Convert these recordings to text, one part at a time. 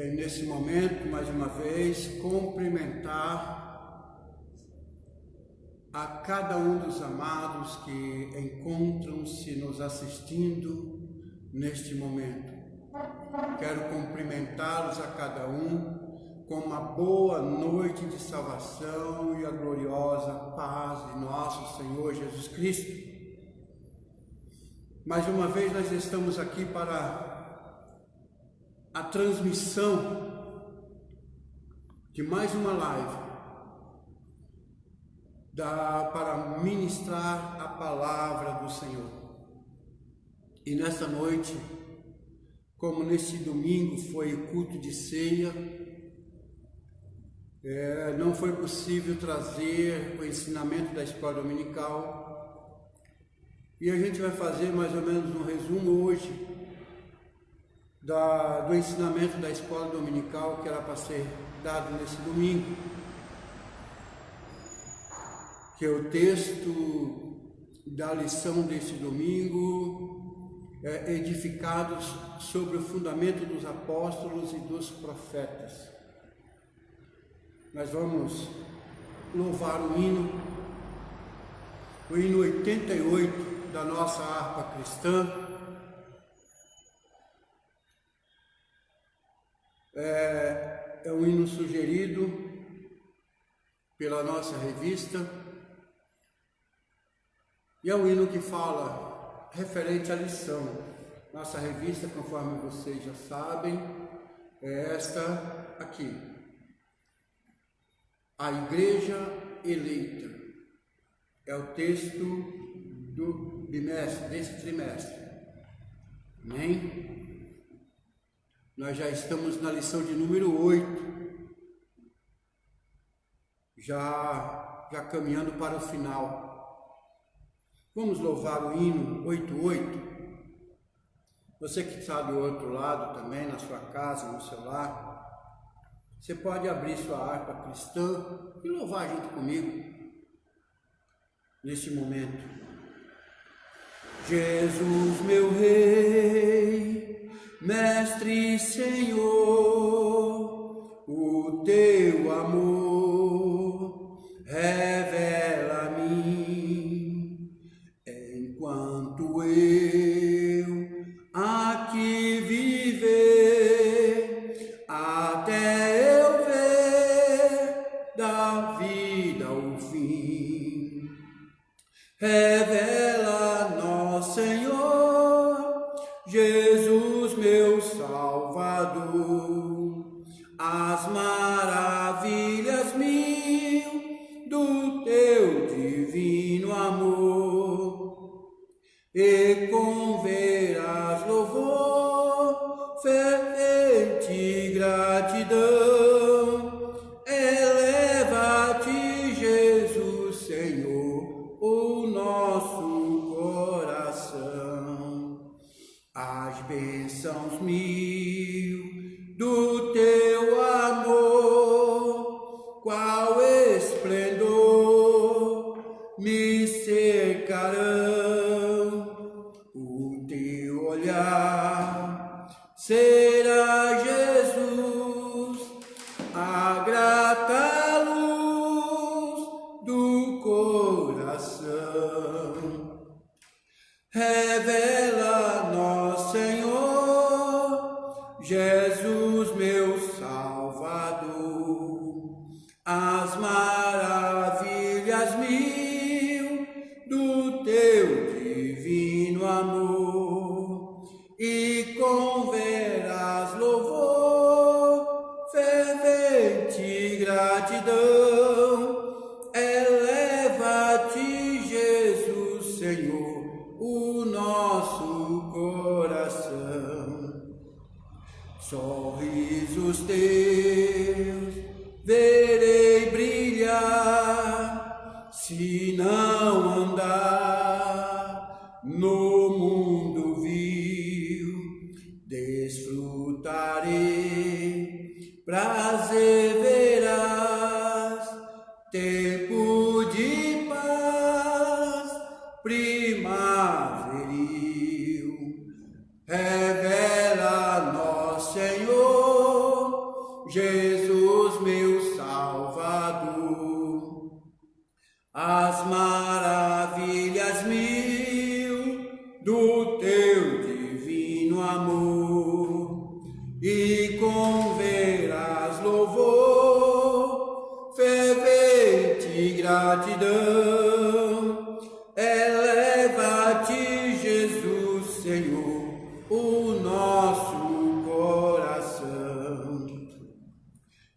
nesse momento, mais uma vez, cumprimentar a cada um dos amados que encontram-se nos assistindo neste momento. Quero cumprimentá-los a cada um com uma boa noite de salvação e a gloriosa paz de nosso Senhor Jesus Cristo. Mais uma vez nós estamos aqui para a transmissão de mais uma live para ministrar a palavra do Senhor. E nesta noite, como neste domingo foi o culto de ceia, não foi possível trazer o ensinamento da escola dominical, e a gente vai fazer mais ou menos um resumo hoje do ensinamento da escola dominical que era para ser dado nesse domingo, que é o texto da lição deste domingo, edificados sobre o fundamento dos apóstolos e dos profetas. Nós vamos louvar o hino 88 da nossa harpa cristã. É um hino sugerido pela nossa revista, e é um hino que fala referente à lição. Nossa revista, conforme vocês já sabem, é esta aqui: A Igreja Eleita. É o texto do bimestre, desse trimestre. Amém? Nós já estamos na lição de número 8, já caminhando para o final. Vamos louvar o hino 88. Você que está do outro lado também, na sua casa, no seu lar, você pode abrir sua harpa cristã e louvar junto comigo neste momento. Jesus, meu Rei, Mestre e Senhor, o teu amor revela a mim, enquanto eu aqui viver, até eu ver da vida o fim. Revela, nosso Senhor, Jesus, meu Salvador, as maravilhas mil do teu divino amor, e com veras louvor, fervente gratidão, eleva-te, Jesus, Senhor, o nosso coração. As bênçãos mil do teu amor, qual esplendor me cercarão. O teu olhar será, Jesus, a grata luz do coração. Revela, nosso Senhor, Jesus, meu Salvador, as maravilhas mil do teu divino amor, e com veras louvor, fervente gratidão, eleva-te, Jesus, Senhor, o nosso coração. Sorrisos teus verei brilhar, se não andar no mundo vil, desfrutarei, prazer verás, tempo de paz primaveril. Revela, nosso Senhor, teu divino amor e com veras louvor, fervente gratidão, eleva-te, Jesus, Senhor, o nosso coração.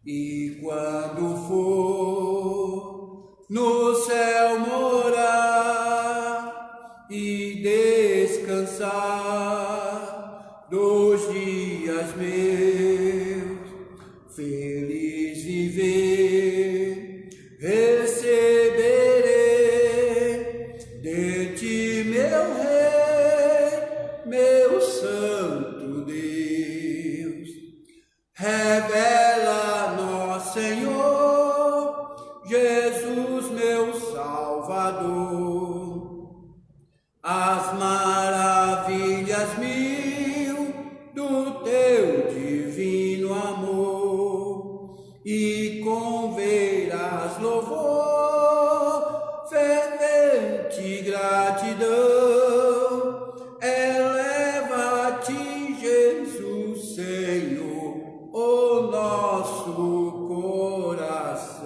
E quando for no céu morar e descansar dos dias meus, feliz viver, receberei de ti, meu Rei, meu Santo Deus. Revela-nos, Senhor, Jesus, meu Salvador, as maravilhas mil do teu divino amor, e com veras louvor, fervente gratidão, eleva-te, Jesus, Senhor, o nosso coração.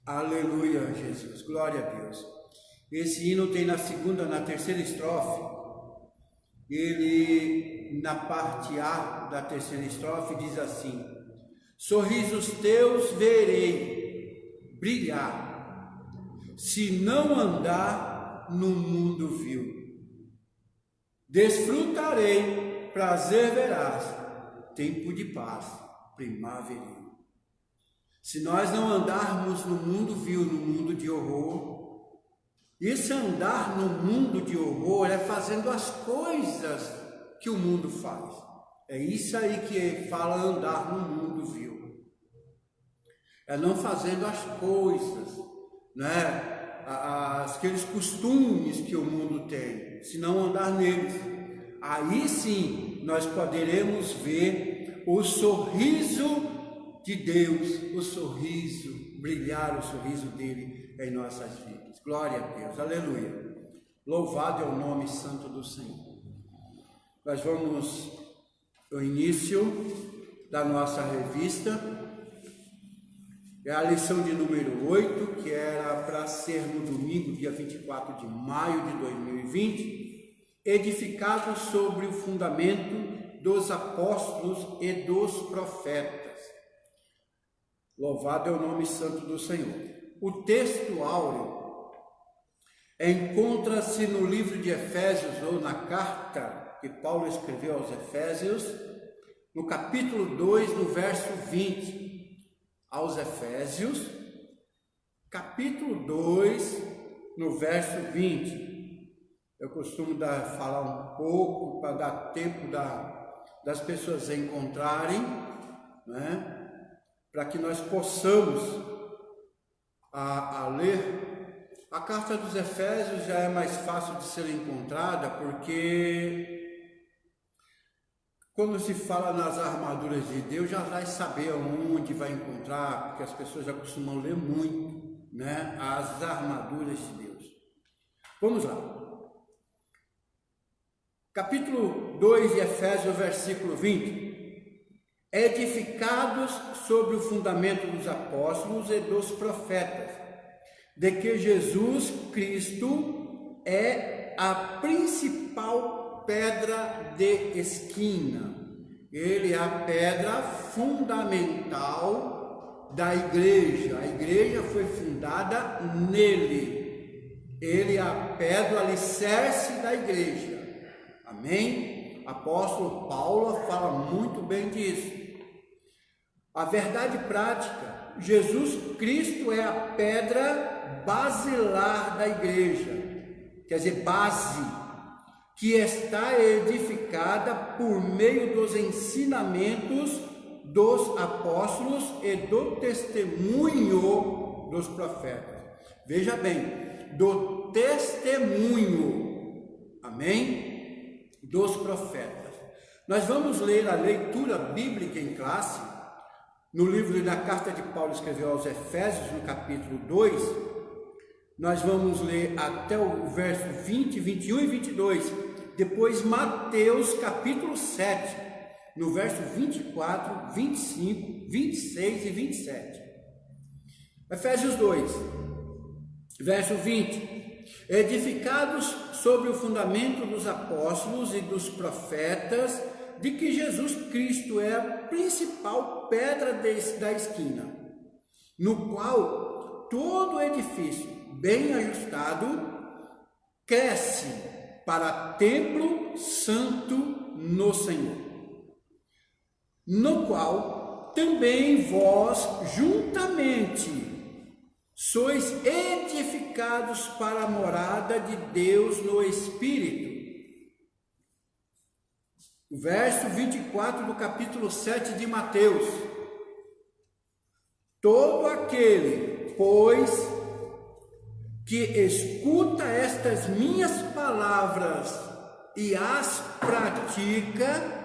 Aleluia, Jesus, glória a Deus. Esse hino tem na terceira estrofe, ele na parte A da terceira estrofe diz assim: sorrisos teus verei brilhar, se não andar no mundo vil. Desfrutarei, prazer verás, tempo de paz primaveril. Se nós não andarmos no mundo vil, no mundo de horror, esse andar no mundo de horror é fazendo as coisas que o mundo faz. É isso aí que fala andar no mundo vil. É não fazendo as coisas, né? Aqueles costumes que o mundo tem, se não andar neles. Aí sim nós poderemos ver o sorriso de Deus, o sorriso, brilhar o sorriso dele em nossas vidas. Glória a Deus, aleluia. Louvado é o nome santo do Senhor. Nós vamos ao início da nossa revista. É a lição de número 8, que era para ser no domingo, dia 24 de maio de 2020, edificado sobre o fundamento dos apóstolos e dos profetas. Louvado é o nome santo do Senhor. O texto áureo encontra-se no livro de Efésios, ou na carta que Paulo escreveu aos Efésios, no capítulo 2, no verso 20. Aos Efésios, capítulo 2, no verso 20. Eu costumo falar um pouco para dar tempo das pessoas encontrarem, né? Para que nós possamos a ler. A carta dos Efésios já é mais fácil de ser encontrada, porque quando se fala nas armaduras de Deus, já vai saber onde vai encontrar, porque as pessoas já costumam ler muito, né? As armaduras de Deus. Vamos lá. Capítulo 2 de Efésios, versículo 20. Edificados sobre o fundamento dos apóstolos e dos profetas, de que Jesus Cristo é a principal pedra de esquina. Ele é a pedra fundamental da igreja. A igreja foi fundada nele. Ele é a pedra, o alicerce da igreja. Amém? Apóstolo Paulo fala muito bem disso. A verdade prática, Jesus Cristo é a pedra basilar da igreja, quer dizer, base, que está edificada por meio dos ensinamentos dos apóstolos e do testemunho dos profetas. Veja bem, do testemunho, amém? Dos profetas. Nós vamos ler a leitura bíblica em classe, no livro da carta de Paulo escreveu aos Efésios, no capítulo 2, nós vamos ler até o verso 20, 21 e 22, Depois Mateus capítulo 7, no verso 24, 25, 26 e 27. Efésios 2, verso 20. Edificados sobre o fundamento dos apóstolos e dos profetas, de que Jesus Cristo é a principal pedra da esquina, no qual todo edifício bem ajustado cresce para templo santo no Senhor, no qual também vós juntamente sois edificados para a morada de Deus no Espírito. O verso 24 do capítulo 7 de Mateus. Todo aquele, pois, que escuta estas minhas palavras e as pratica,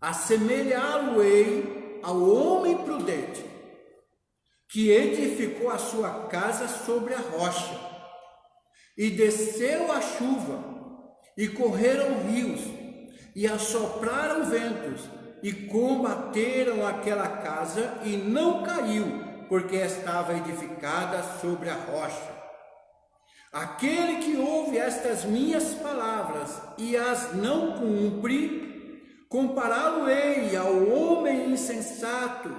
assemelhá-lo-ei ao homem prudente, que edificou a sua casa sobre a rocha, e desceu a chuva, e correram rios, e assopraram ventos, e combateram aquela casa, e não caiu, porque estava edificada sobre a rocha. Aquele que ouve estas minhas palavras e as não cumpre, compará-lo-ei ao homem insensato,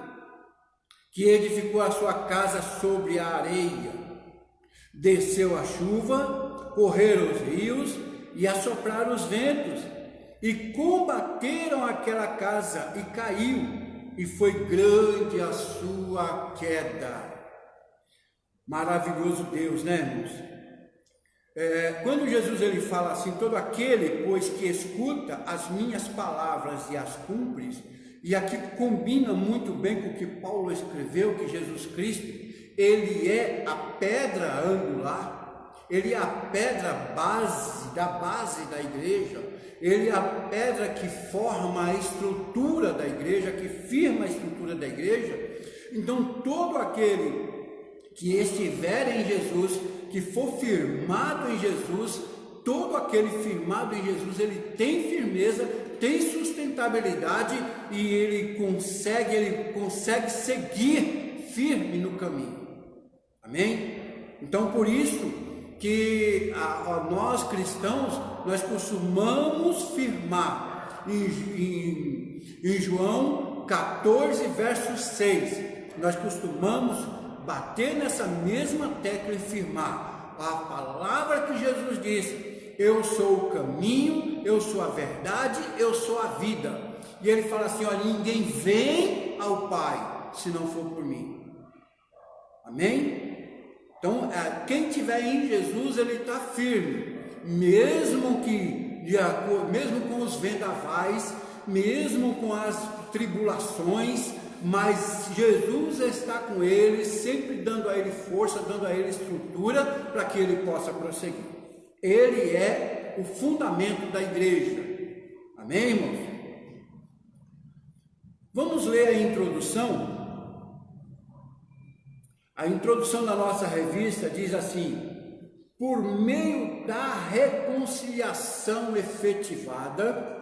que edificou a sua casa sobre a areia. Desceu a chuva, correram os rios e assopraram os ventos, e combateram aquela casa, e caiu, e foi grande a sua queda. Maravilhoso Deus, né, irmãos? Quando Jesus ele fala assim, todo aquele, pois, que escuta as minhas palavras e as cumpre, e aqui combina muito bem com o que Paulo escreveu, que Jesus Cristo, ele é a pedra angular, ele é a pedra base da igreja, ele é a pedra que forma a estrutura da igreja, que firma a estrutura da igreja. Então todo aquele que estiver em Jesus, que for firmado em Jesus, todo aquele firmado em Jesus, ele tem firmeza, tem sustentabilidade, e ele consegue seguir firme no caminho. Amém? Então por isso que nós cristãos, nós costumamos firmar em João 14, verso 6, nós costumamos bater nessa mesma tecla e firmar a palavra que Jesus disse: eu sou o caminho, eu sou a verdade, eu sou a vida. E ele fala assim: olha, ninguém vem ao Pai se não for por mim. Amém? Então, quem estiver em Jesus, ele está firme, mesmo com os vendavais, mesmo com as tribulações, mas Jesus está com ele, sempre dando a ele força, dando a ele estrutura, para que ele possa prosseguir. Ele é o fundamento da igreja. Amém, irmãos? Vamos ler a introdução. A introdução da nossa revista diz assim: por meio da reconciliação efetivada,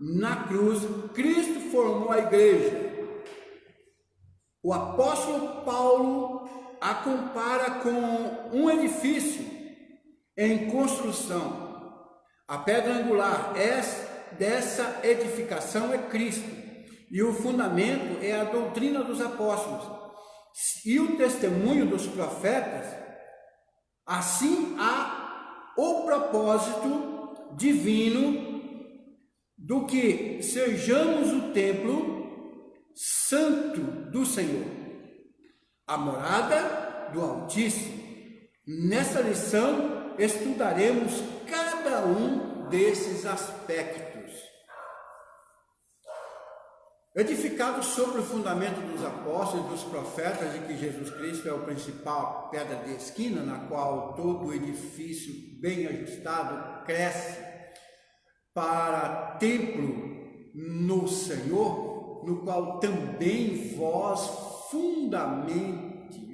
na cruz, Cristo formou a igreja. O apóstolo Paulo a compara com um edifício em construção. A pedra angular dessa edificação é Cristo, e o fundamento é a doutrina dos apóstolos e o testemunho dos profetas. Assim há o propósito divino do que sejamos o templo santo do Senhor, a morada do Altíssimo. Nessa lição estudaremos cada um desses aspectos. Edificados sobre o fundamento dos apóstolos e dos profetas, de que Jesus Cristo é o principal pedra de esquina, na qual todo edifício bem ajustado cresce. para templo no Senhor, no qual também vós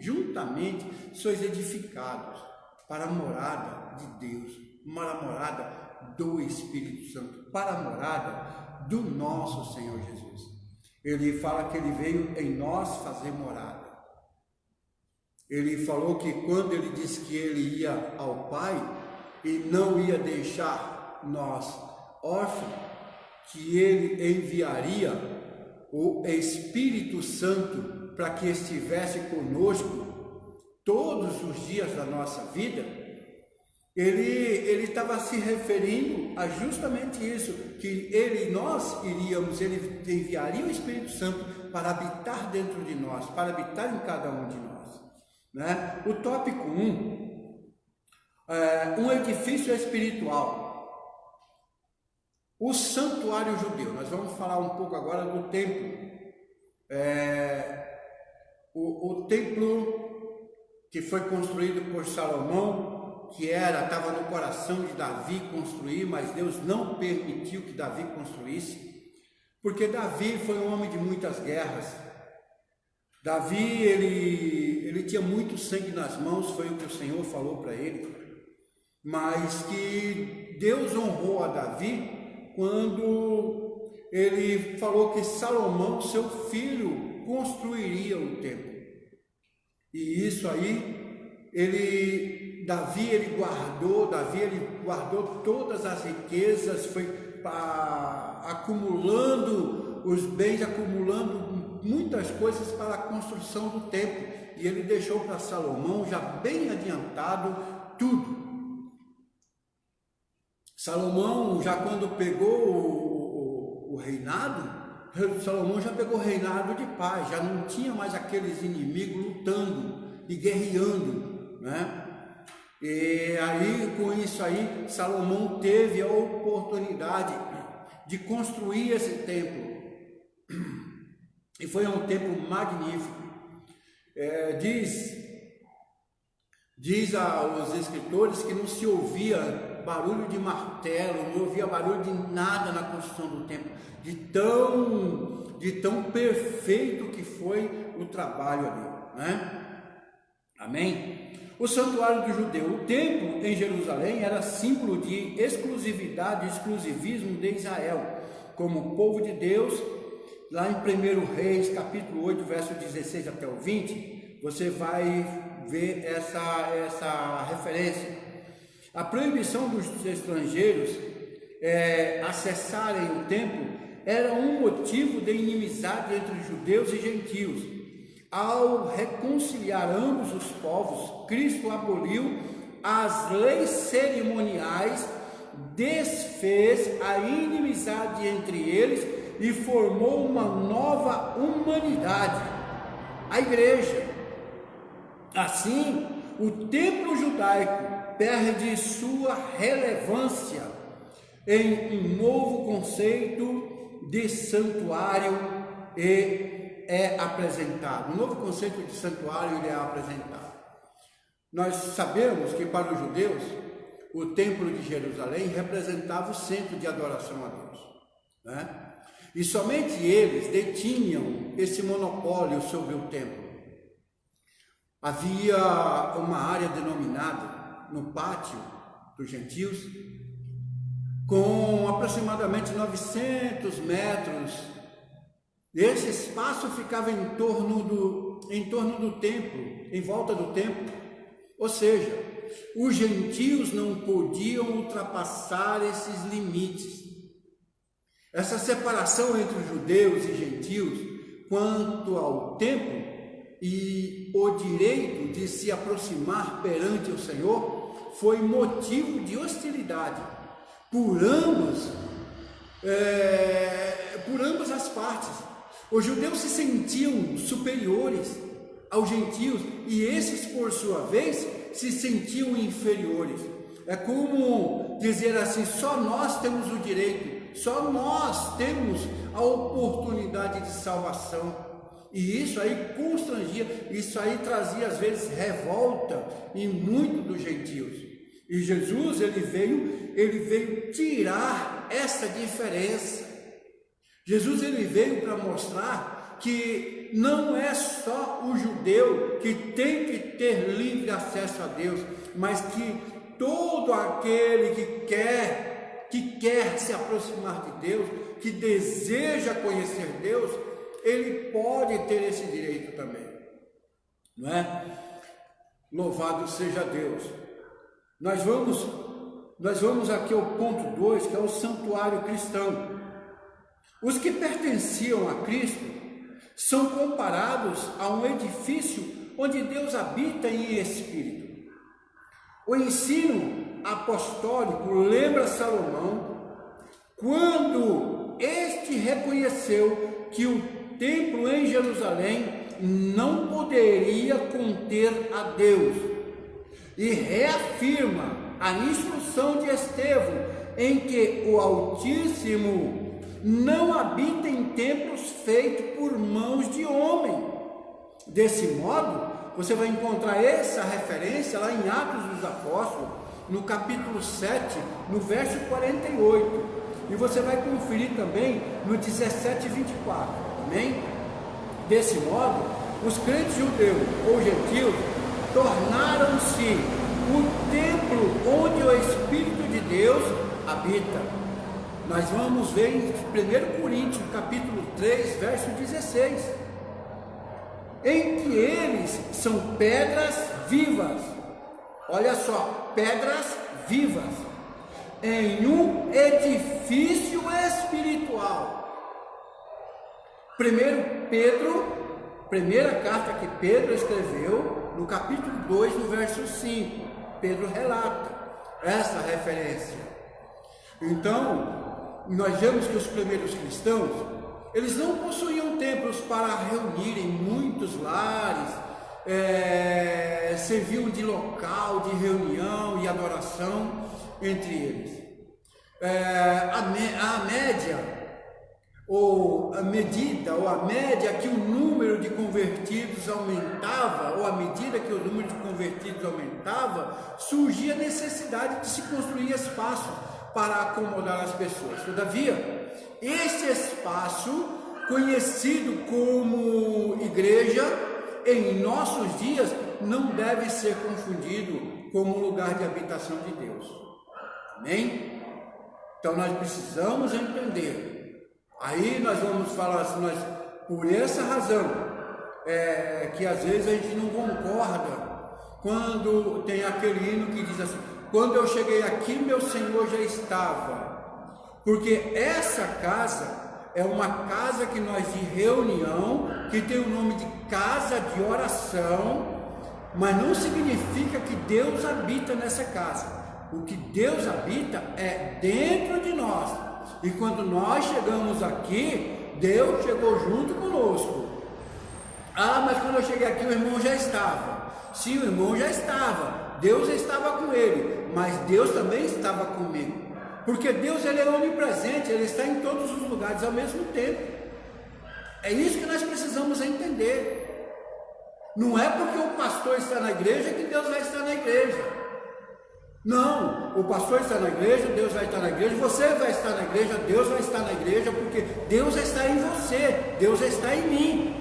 juntamente sois edificados para a morada de Deus, para a morada do Espírito Santo, para a morada do nosso Senhor Jesus. Ele fala que ele veio em nós fazer morada. Ele falou que quando ele disse que ele ia ao Pai e não ia deixar nós órfãos, que ele enviaria o Espírito Santo para que estivesse conosco todos os dias da nossa vida. Ele estava se referindo a justamente isso, que ele enviaria o Espírito Santo para habitar dentro de nós, para habitar em cada um de nós, né? O tópico 1, um edifício espiritual. O santuário judeu. Nós vamos falar um pouco agora do templo. O templo que foi construído por Salomão, que estava no coração de Davi construir, mas Deus não permitiu que Davi construísse, porque Davi foi um homem de muitas guerras. Davi, ele tinha muito sangue nas mãos, foi o que o Senhor falou para ele, mas que Deus honrou a Davi quando ele falou que Salomão, seu filho, construiria o templo. E isso aí, Davi guardou todas as riquezas, foi acumulando os bens, acumulando muitas coisas para a construção do templo. E ele deixou para Salomão, já bem adiantado, tudo. Salomão, já quando pegou o reinado, Salomão já pegou o reinado de paz, já não tinha mais aqueles inimigos lutando e guerreando, né? E aí, com isso aí, Salomão teve a oportunidade de construir esse templo, e foi um templo magnífico. Diz aos escritores que não se ouvia barulho de martelo, não ouvia barulho de nada na construção do templo, de tão perfeito que foi o trabalho ali, né? Amém? O santuário do judeu, o templo em Jerusalém, era símbolo de exclusividade, exclusivismo de Israel, como povo de Deus. Lá em 1 Reis, capítulo 8, verso 16 até o 20, você vai ver essa referência. A proibição dos estrangeiros acessarem o templo era um motivo de inimizade entre judeus e gentios. Ao reconciliar ambos os povos, Cristo aboliu as leis cerimoniais, desfez a inimizade entre eles e formou uma nova humanidade, a igreja. Assim, o templo judaico perde sua relevância em um novo conceito de santuário e é apresentado. Um novo conceito de santuário ele é apresentado. Nós sabemos que para os judeus o templo de Jerusalém representava o centro de adoração a Deus, né? E somente eles detinham esse monopólio sobre o templo. Havia uma área denominada no pátio dos gentios, com aproximadamente 900 metros. Esse espaço ficava em torno do templo, em volta do templo. Ou seja, os gentios não podiam ultrapassar esses limites. Essa separação entre os judeus e gentios quanto ao templo e o direito de se aproximar perante o Senhor foi motivo de hostilidade por ambas as partes. Os judeus se sentiam superiores aos gentios e esses, por sua vez, se sentiam inferiores. É como dizer assim: só nós temos o direito, só nós temos a oportunidade de salvação. E isso aí constrangia, isso aí trazia às vezes revolta em muitos dos gentios. E Jesus ele veio tirar essa diferença. Jesus ele veio para mostrar que não é só o judeu que tem que ter livre acesso a Deus, mas que todo aquele que quer se aproximar de Deus, que deseja conhecer Deus, ele pode ter esse direito também, não é? Louvado seja Deus. Nós vamos aqui ao ponto 2, que é o santuário cristão. Os que pertenciam a Cristo são comparados a um edifício onde Deus habita em espírito. O ensino apostólico lembra Salomão quando este reconheceu que o templo em Jerusalém não poderia conter a Deus, e reafirma a instrução de Estevão em que o Altíssimo não habita em templos feitos por mãos de homem. Desse modo, você vai encontrar essa referência lá em Atos dos Apóstolos, no capítulo 7, no verso 48, e você vai conferir também no 17 e 24, amém? Desse modo, os crentes judeus ou gentios tornaram-se o templo onde o Espírito de Deus habita. Nós vamos ver em 1 Coríntios, capítulo 3, verso 16, em que eles são pedras vivas. Olha só, pedras vivas em um edifício espiritual. 1 Pedro, primeira carta que Pedro escreveu, no capítulo 2, no verso 5, Pedro relata essa referência. Então, nós vemos que os primeiros cristãos, eles não possuíam templos para reunirem muitos lares, serviam de local de reunião e adoração entre eles. A média que o número de convertidos aumentava, ou à medida que o número de convertidos aumentava, surgia a necessidade de se construir espaço para acomodar as pessoas. Todavia, esse espaço, conhecido como igreja, em nossos dias, não deve ser confundido como lugar de habitação de Deus. Amém? Então nós precisamos entender. Aí nós vamos falar assim, por essa razão, que às vezes a gente não concorda quando tem aquele hino que diz assim: quando eu cheguei aqui, meu Senhor já estava. Porque essa casa é uma casa que nós de reunião, que tem o nome de casa de oração, mas não significa que Deus habita nessa casa. O que Deus habita é dentro de nós. E quando nós chegamos aqui, Deus chegou junto conosco. Ah, mas quando eu cheguei aqui, o irmão já estava. Sim, o irmão já estava. Deus estava com ele, mas Deus também estava comigo. Porque Deus, ele é onipresente, ele está em todos os lugares ao mesmo tempo. É isso que nós precisamos entender. Não é porque o pastor está na igreja que Deus vai estar na igreja. Não, o pastor está na igreja, Deus vai estar na igreja, você vai estar na igreja, Deus vai estar na igreja, porque Deus está em você, Deus está em mim.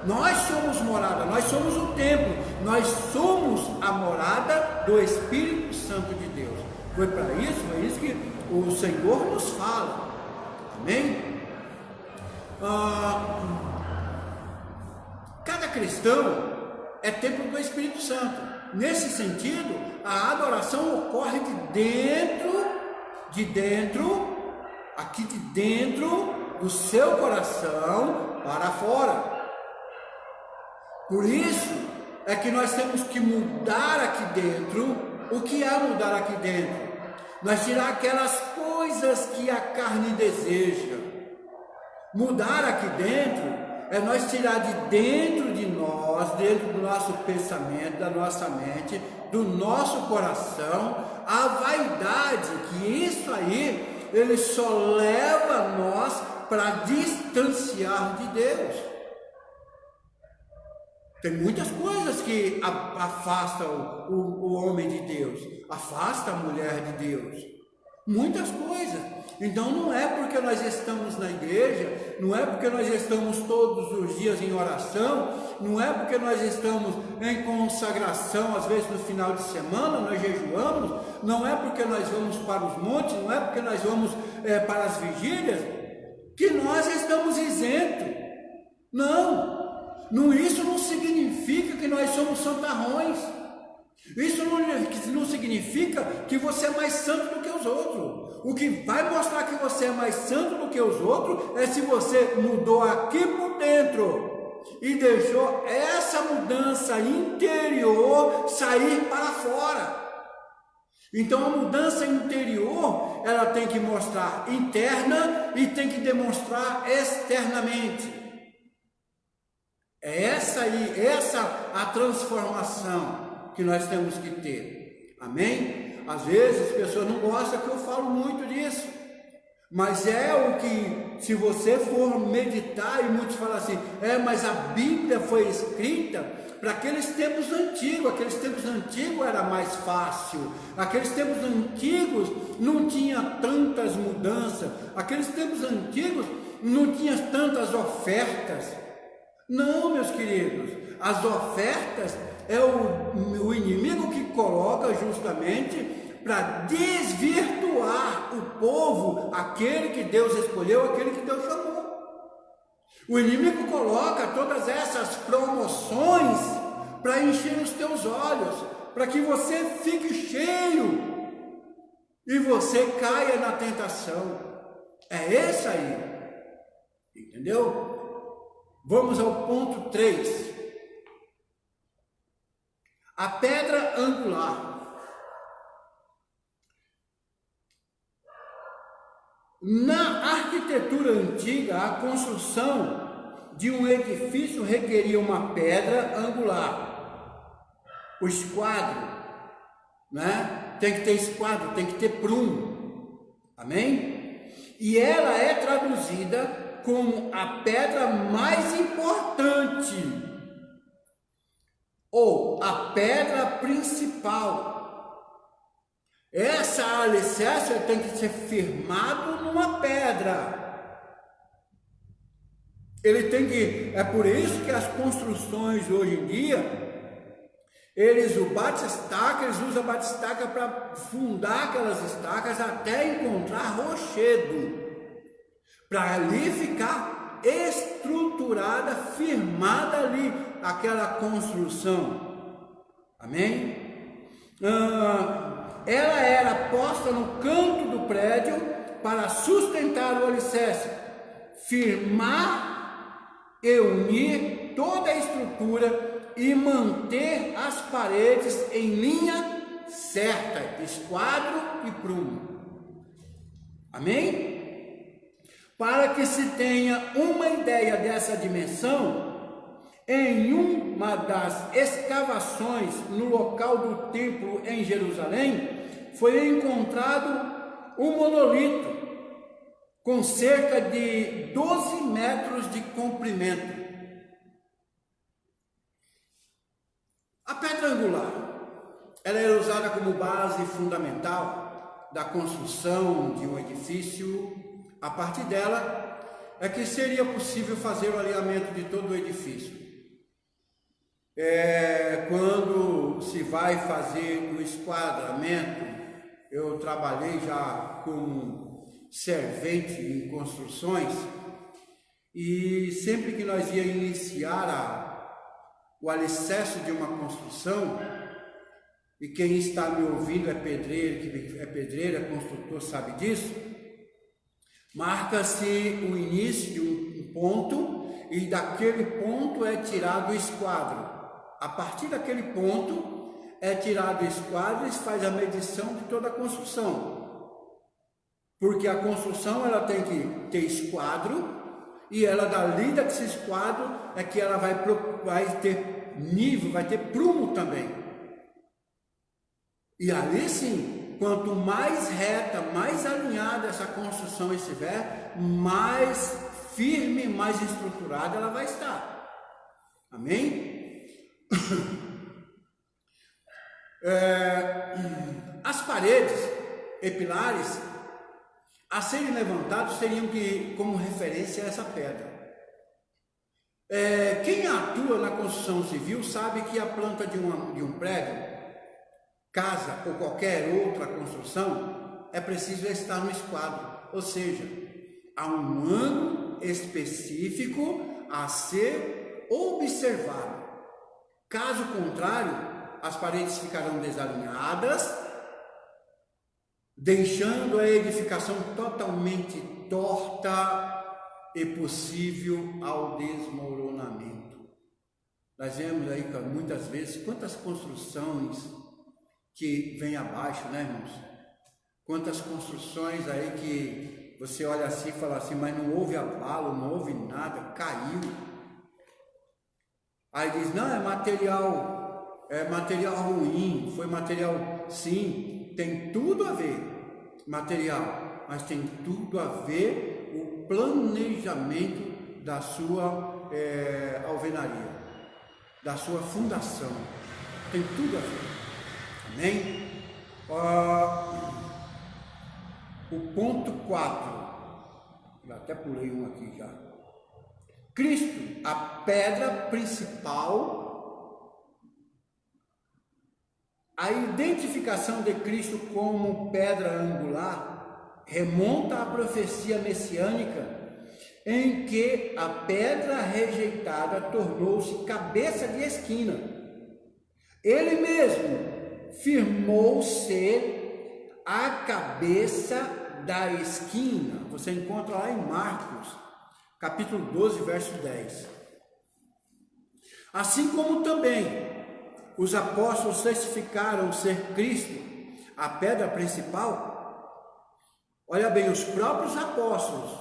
Nós somos morada, nós somos o templo, nós somos a morada do Espírito Santo de Deus. Foi isso que o Senhor nos fala. Amém? Cada cristão é templo do Espírito Santo. Nesse sentido, a adoração ocorre aqui de dentro do seu coração para fora. Por isso é que nós temos que mudar aqui dentro. O que é mudar aqui dentro? Nós tirar aquelas coisas que a carne deseja. Mudar aqui dentro é nós tirar de dentro de nós, dentro do nosso pensamento, da nossa mente, do nosso coração, a vaidade, que isso aí, ele só leva nós para distanciar de Deus. Tem muitas coisas que afastam o homem de Deus, afasta a mulher de Deus. Muitas coisas. Então não é porque nós estamos na igreja, não é porque nós estamos todos os dias em oração, não é porque nós estamos em consagração, às vezes no final de semana nós jejuamos, não é porque nós vamos para os montes, não é porque nós vamos para as vigílias, que nós estamos isentos. Não, isso não significa que nós somos santarrões. Isso não significa que você é mais santo do que os outros. O que vai mostrar que você é mais santo do que os outros é se você mudou aqui por dentro e deixou essa mudança interior sair para fora. Então a mudança interior, ela tem que mostrar interna e tem que demonstrar externamente. É essa a transformação que nós temos que ter. Amém? Às vezes as pessoas não gostam que eu falo muito disso, mas é o que, se você for meditar, e muitos falam assim, mas a Bíblia foi escrita para aqueles tempos antigos era mais fácil, aqueles tempos antigos não tinha tantas mudanças, aqueles tempos antigos não tinha tantas ofertas. Não, meus queridos, as ofertas é o inimigo que coloca justamente para desvirtuar o povo, aquele que Deus escolheu, aquele que Deus chamou. O inimigo coloca todas essas promoções para encher os teus olhos, para que você fique cheio e você caia na tentação. É esse aí, entendeu? Vamos ao ponto 3. A pedra angular. Na arquitetura antiga, a construção de um edifício requeria uma pedra angular. O esquadro, né? Tem que ter esquadro, tem que ter prumo. Amém? E ela é traduzida como a pedra mais importante, ou a pedra principal. Essa alicerce tem que ser firmado numa pedra. É por isso que as construções hoje em dia, eles usam batistaca para fundar aquelas estacas até encontrar rochedo, para ali ficar estruturada, firmada ali aquela construção. Amém? Ela era posta no canto do prédio para sustentar o alicerce, firmar e unir toda a estrutura e manter as paredes em linha certa, esquadro e prumo. Amém? Para que se tenha uma ideia dessa dimensão, em uma das escavações no local do templo em Jerusalém, foi encontrado um monolito com cerca de 12 metros de comprimento. A pedra angular, ela era usada como base fundamental da construção de um edifício. A partir dela é que seria possível fazer o alinhamento de todo o edifício. Quando se vai fazer o esquadramento, eu trabalhei já como servente em construções, e sempre que nós ia iniciar o alicerce de uma construção, e quem está me ouvindo é pedreiro, é construtor, sabe disso, marca-se o início de um ponto, e daquele ponto é tirado o esquadro. A partir daquele ponto é tirado o esquadro e se faz a medição de toda a construção. Porque a construção ela tem que ter esquadro, e ela dali desse esquadro é que ela vai ter nível, vai ter prumo também. E ali sim, quanto mais reta, mais alinhada essa construção estiver, mais firme, mais estruturada ela vai estar. Amém? As paredes e pilares a serem levantados seriam como referência a essa pedra. Quem atua na construção civil sabe que a planta de um prédio, casa ou qualquer outra construção, é preciso estar no esquadro, ou seja, há um ângulo específico a ser observado. Caso contrário, as paredes ficarão desalinhadas, deixando a edificação totalmente torta e possível ao desmoronamento. Nós vemos aí muitas vezes quantas construções que vêm abaixo, né, irmãos? Quantas construções aí que você olha assim e fala assim, mas não houve abalo, não houve nada, caiu. Aí diz, não, é material ruim, foi material, sim, tem tudo a ver, material, mas tem tudo a ver o planejamento da sua alvenaria, da sua fundação, tem tudo a ver, amém? O ponto 4, eu até pulei um aqui já. Cristo, a pedra principal. A identificação de Cristo como pedra angular remonta à profecia messiânica, em que a pedra rejeitada tornou-se cabeça de esquina. Ele mesmo firmou ser a cabeça da esquina. Você encontra lá em Marcos, capítulo 12, verso 10. Assim como também os apóstolos testificaram ser Cristo a pedra principal. Olha bem, os próprios apóstolos,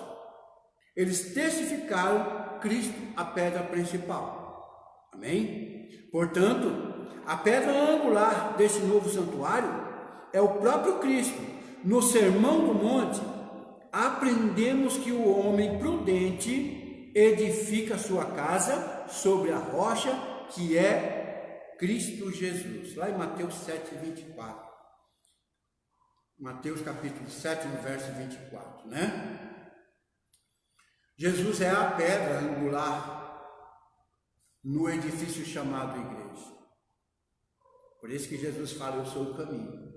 eles testificaram Cristo a pedra principal. Amém? Portanto, a pedra angular deste novo santuário é o próprio Cristo. No Sermão do Monte, aprendemos que o homem prudente edifica sua casa sobre a rocha que é Cristo Jesus, lá em Mateus 7, 24. Mateus capítulo 7, no verso 24, né? Jesus é a pedra angular no edifício chamado igreja. Por isso que Jesus fala, eu sou o caminho.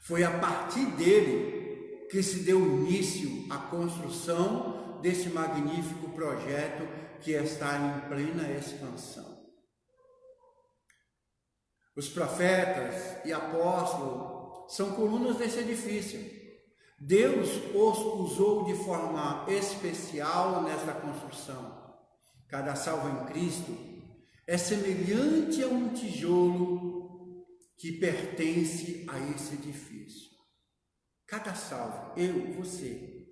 Foi a partir dele que se deu início à construção desse magnífico projeto que está em plena expansão. Os profetas e apóstolos são colunas desse edifício. Deus os usou de forma especial nesta construção. Cada salvo em Cristo é semelhante a um tijolo que pertence a esse edifício. Cada salvo, eu, você,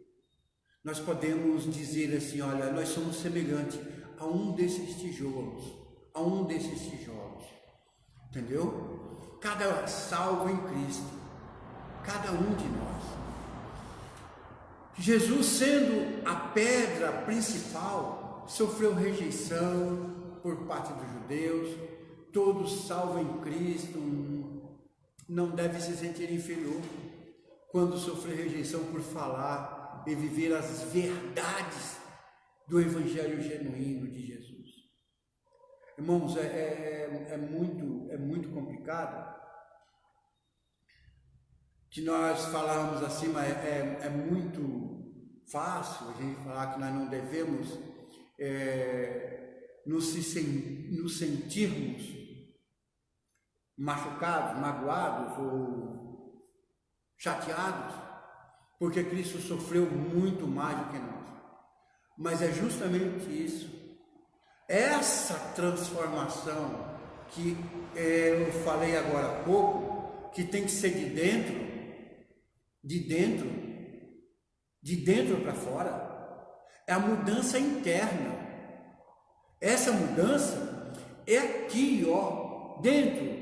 nós podemos dizer assim, olha, nós somos semelhantes a um desses tijolos, entendeu? Cada salvo em Cristo, cada um de nós. Jesus, sendo a pedra principal, sofreu rejeição por parte dos judeus. Todo salvo em Cristo não deve se sentir inferior quando sofrer rejeição por falar e viver as verdades do Evangelho genuíno de Jesus. Irmãos, é muito complicado que nós falamos assim, mas é muito fácil a gente falar que nós não devemos nos sentirmos machucados, magoados ou chateados, porque Cristo sofreu muito mais do que nós. Mas é justamente isso. Essa transformação que eu falei agora há pouco, que tem que ser de dentro para fora, é a mudança interna. Essa mudança é aqui, ó, dentro.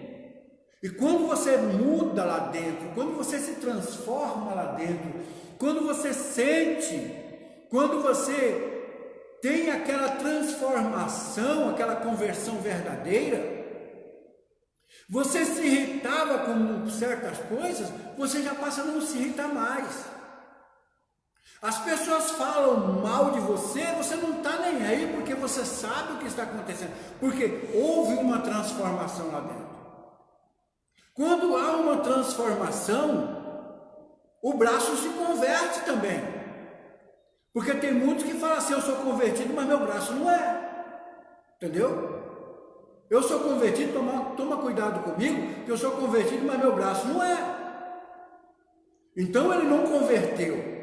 E quando você muda lá dentro, quando você se transforma lá dentro, quando você sente, quando você tem aquela transformação, aquela conversão verdadeira, você se irritava com certas coisas, você já passa a não se irritar mais. As pessoas falam mal de você, você não está nem aí, porque você sabe o que está acontecendo, porque houve uma transformação lá dentro. Quando há uma transformação, o braço se converte também, porque tem muitos que falam assim: eu sou convertido, mas meu braço não é, entendeu? Eu sou convertido, toma cuidado comigo, que eu sou convertido, mas meu braço não é. Então ele não converteu.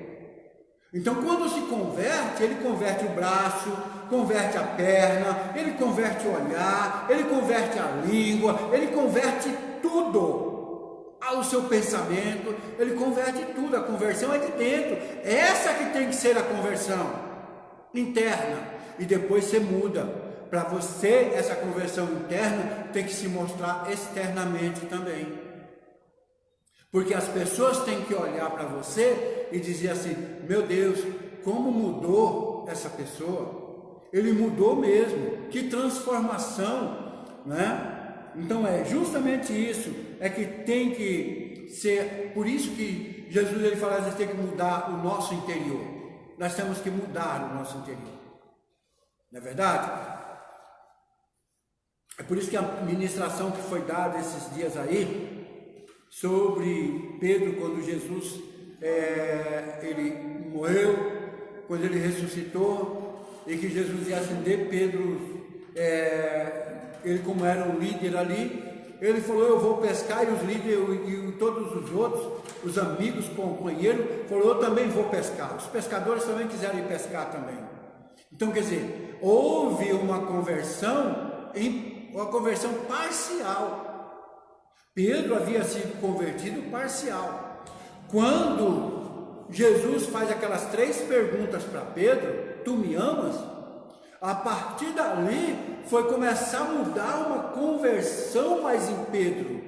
Então quando se converte, ele converte o braço, converte a perna, ele converte o olhar, ele converte a língua, ele converte tudo ao seu pensamento, ele converte tudo. A conversão é de dentro, essa que tem que ser a conversão interna, e depois você muda. Para você, essa conversão interna tem que se mostrar externamente também. Porque as pessoas têm que olhar para você e dizer assim: meu Deus, como mudou essa pessoa? Ele mudou mesmo, que transformação, né? Então é justamente isso, é que tem que ser, por isso que Jesus ele fala: a gente tem que mudar o nosso interior. Nós temos que mudar o nosso interior. Não é verdade? É por isso que a ministração que foi dada esses dias aí, sobre Pedro, quando Jesus ele morreu, quando ele ressuscitou, e que Jesus ia acender Pedro, ele como era um líder ali, ele falou: eu vou pescar, e os líderes e todos os outros, os amigos, companheiros, falou: eu também vou pescar. Os pescadores também quiseram ir pescar também. Então, quer dizer, houve uma conversão parcial. Pedro havia sido convertido parcial. Quando Jesus faz aquelas 3 perguntas para Pedro: tu me amas? A partir dali foi começar a mudar uma conversão mais em Pedro.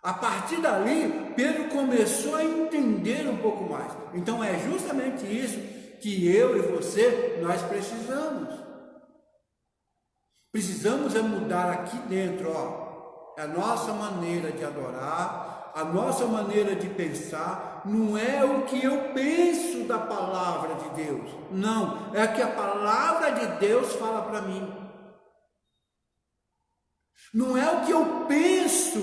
A partir dali Pedro começou a entender um pouco mais. Então é justamente isso que eu e você, nós precisamos. Precisamos mudar aqui dentro, a nossa maneira de adorar, a nossa maneira de pensar. Não é o que eu penso da palavra de Deus, não, é o que a palavra de Deus fala para mim. Não é o que eu penso,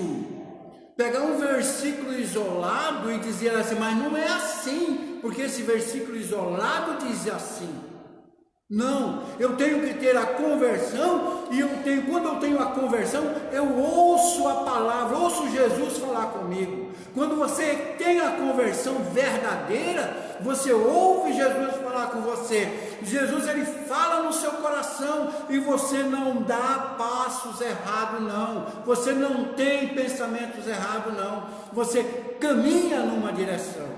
pegar um versículo isolado e dizer assim: mas não é assim, porque esse versículo isolado diz assim. Não, eu tenho que ter a conversão, e quando eu tenho a conversão, eu ouço a palavra, ouço Jesus falar comigo. Quando você tem a conversão verdadeira, você ouve Jesus falar com você. Jesus, ele fala no seu coração, e você não dá passos errados não, você não tem pensamentos errados não, você caminha numa direção.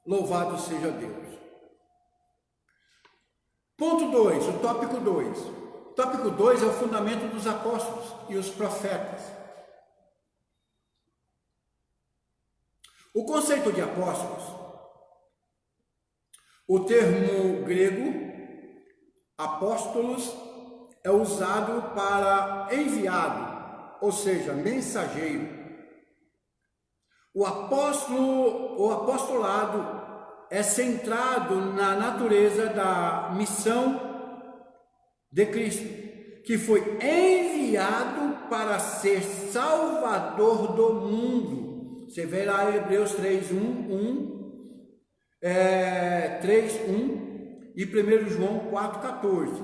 Louvado seja Deus. Ponto 2, o tópico 2. O tópico 2 é o fundamento dos apóstolos e os profetas. O conceito de apóstolos, o termo grego apóstolos é usado para enviado, ou seja, mensageiro. O apostolado é centrado na natureza da missão de Cristo, que foi enviado para ser salvador do mundo. Você vê lá em Hebreus 3:1 e 1 João 4:14.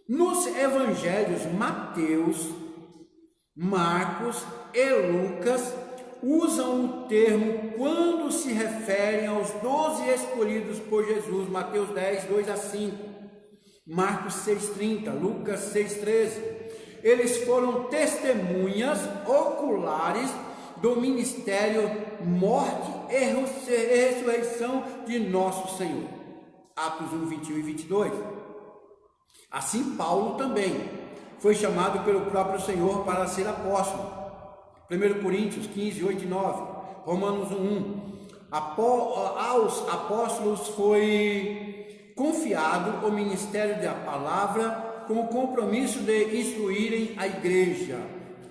Nos evangelhos Mateus, Marcos e Lucas usam o termo quando se referem aos 12 escolhidos por Jesus. Mateus 10:2-5, Marcos 6:30, Lucas 6:13. Eles foram testemunhas oculares do ministério, morte e ressurreição de nosso Senhor. Atos 1:21 e 22. Assim Paulo também foi chamado pelo próprio Senhor para ser apóstolo. 1 Coríntios 15:8-9, Romanos 1. Aos apóstolos foi confiado o ministério da palavra com o compromisso de instruírem a igreja.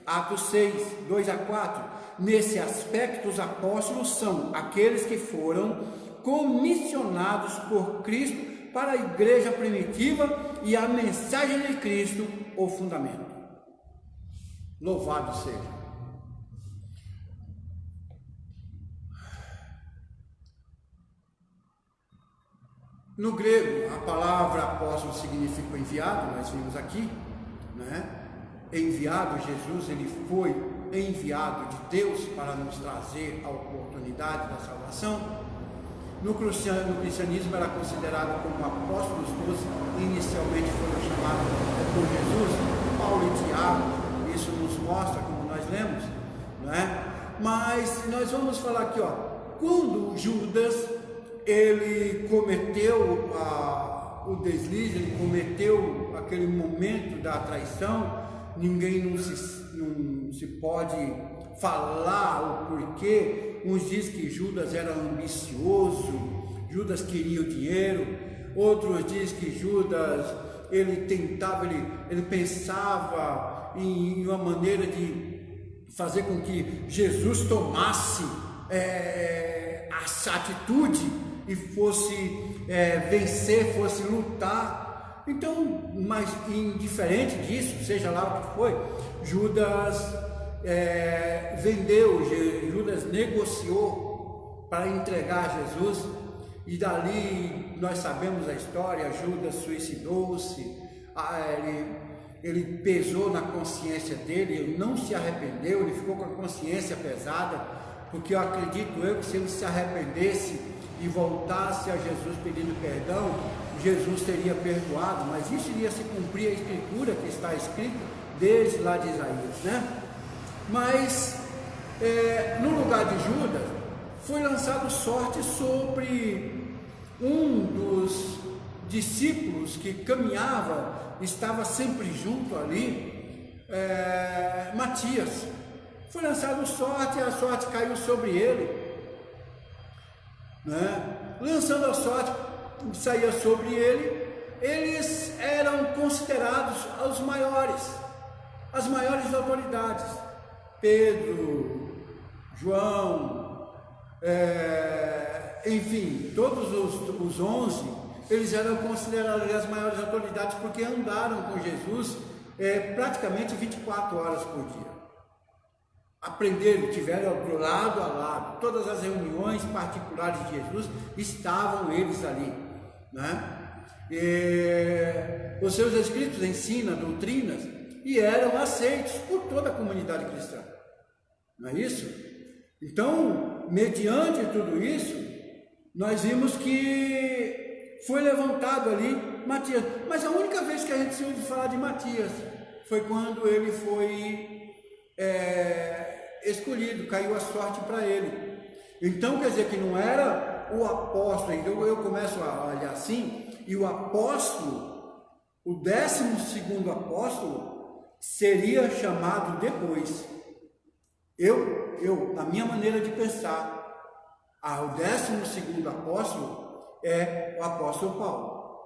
Atos 6, 2 a 4. Nesse aspecto, os apóstolos são aqueles que foram comissionados por Cristo para a igreja primitiva e a mensagem de Cristo, o fundamento. Louvado seja. No grego, a palavra apóstolo significa enviado, nós vimos aqui, né? Enviado, Jesus, ele foi enviado de Deus para nos trazer a oportunidade da salvação. No cristianismo era considerado como apóstolos, os inicialmente foram chamados por Jesus, Paulo e Tiago, isso nos mostra como nós lemos, né? Mas nós vamos falar aqui, quando Judas ele cometeu o deslize, ele cometeu aquele momento da traição, ninguém não se pode falar o porquê. Uns dizem que Judas era ambicioso, Judas queria o dinheiro, outros dizem que Judas ele tentava, ele pensava em uma maneira de fazer com que Jesus tomasse essa atitude e fosse vencer, fosse lutar. Então, mas indiferente disso, seja lá o que foi, Judas vendeu, Judas negociou para entregar Jesus, e dali nós sabemos a história. Judas suicidou-se, ele pesou na consciência dele, ele não se arrependeu, ele ficou com a consciência pesada, porque eu acredito que se ele se arrependesse e voltasse a Jesus pedindo perdão, Jesus teria perdoado, mas isso iria se cumprir a escritura que está escrita desde lá de Isaías, né? Mas no lugar de Judas foi lançado sorte sobre um dos discípulos que caminhava, estava sempre junto ali, Matias. Foi lançado sorte, a sorte caiu sobre ele, né? Lançando a sorte, saía sobre ele. Eles eram considerados as maiores autoridades. Pedro, João, enfim, todos os 11, eles eram considerados as maiores autoridades porque andaram com Jesus praticamente 24 horas por dia. Aprenderam, tiveram do lado a lado, todas as reuniões particulares de Jesus, estavam eles ali, né? Os seus escritos ensinam doutrinas e eram aceitos por toda a comunidade cristã, não é isso? Então, mediante tudo isso, nós vimos que foi levantado ali Matias, mas a única vez que a gente se ouve falar de Matias foi quando ele foi escolhido, caiu a sorte para ele. Então quer dizer que não era o apóstolo. Então eu começo a olhar assim, e o apóstolo, o 12º apóstolo, seria chamado depois. Na minha maneira de pensar, o 12º apóstolo é o apóstolo Paulo,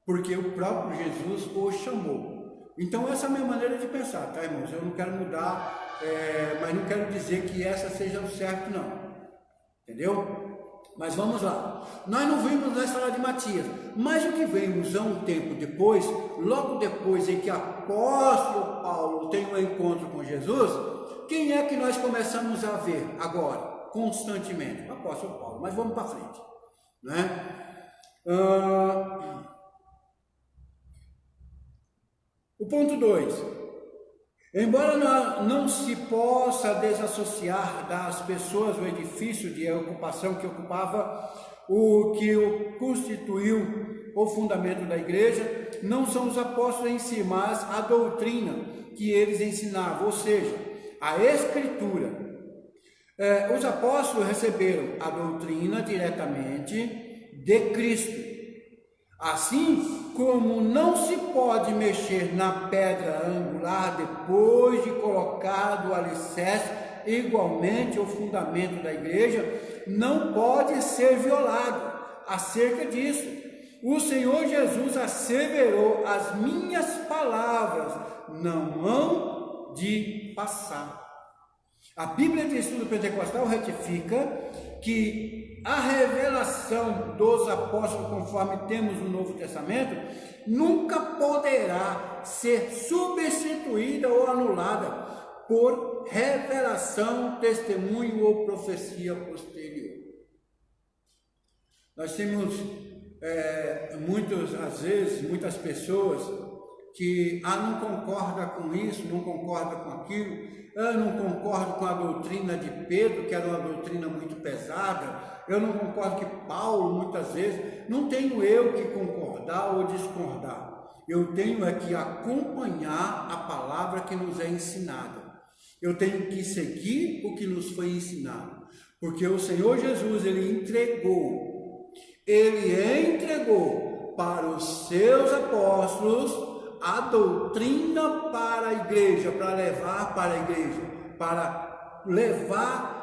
porque o próprio Jesus o chamou. Então essa é a minha maneira de pensar, tá, irmãos? Eu não quero mudar, mas não quero dizer que essa seja o certo, não. Entendeu? Mas vamos lá. Nós não vimos nós falar de Matias, mas o que vemos há um tempo depois, logo depois em que o apóstolo Paulo tem um encontro com Jesus, quem é que nós começamos a ver agora, constantemente? O apóstolo Paulo. Mas vamos para frente, né? O ponto 2. Embora não se possa desassociar das pessoas o edifício de ocupação que ocupava, o que constituiu o fundamento da igreja, não são os apóstolos em si, mas a doutrina que eles ensinavam, ou seja, a escritura. Os apóstolos receberam a doutrina diretamente de Cristo. Assim como não se pode mexer na pedra angular depois de colocado o alicerce, igualmente o fundamento da igreja não pode ser violado. Acerca disso, o Senhor Jesus asseverou: as minhas palavras não hão de que passar. A Bíblia de Estudo Pentecostal retifica que a revelação dos apóstolos, conforme temos no Novo Testamento, nunca poderá ser substituída ou anulada por revelação, testemunho ou profecia posterior. Nós temos muitas pessoas que não concorda com isso, não concorda com aquilo, eu não concordo com a doutrina de Pedro, que era uma doutrina muito pesada, eu não concordo que Paulo, muitas vezes, não tenho eu que concordar ou discordar, eu tenho que acompanhar a palavra que nos é ensinada, eu tenho que seguir o que nos foi ensinado, porque o Senhor Jesus, Ele entregou para os seus apóstolos a doutrina para a igreja, para levar para a igreja,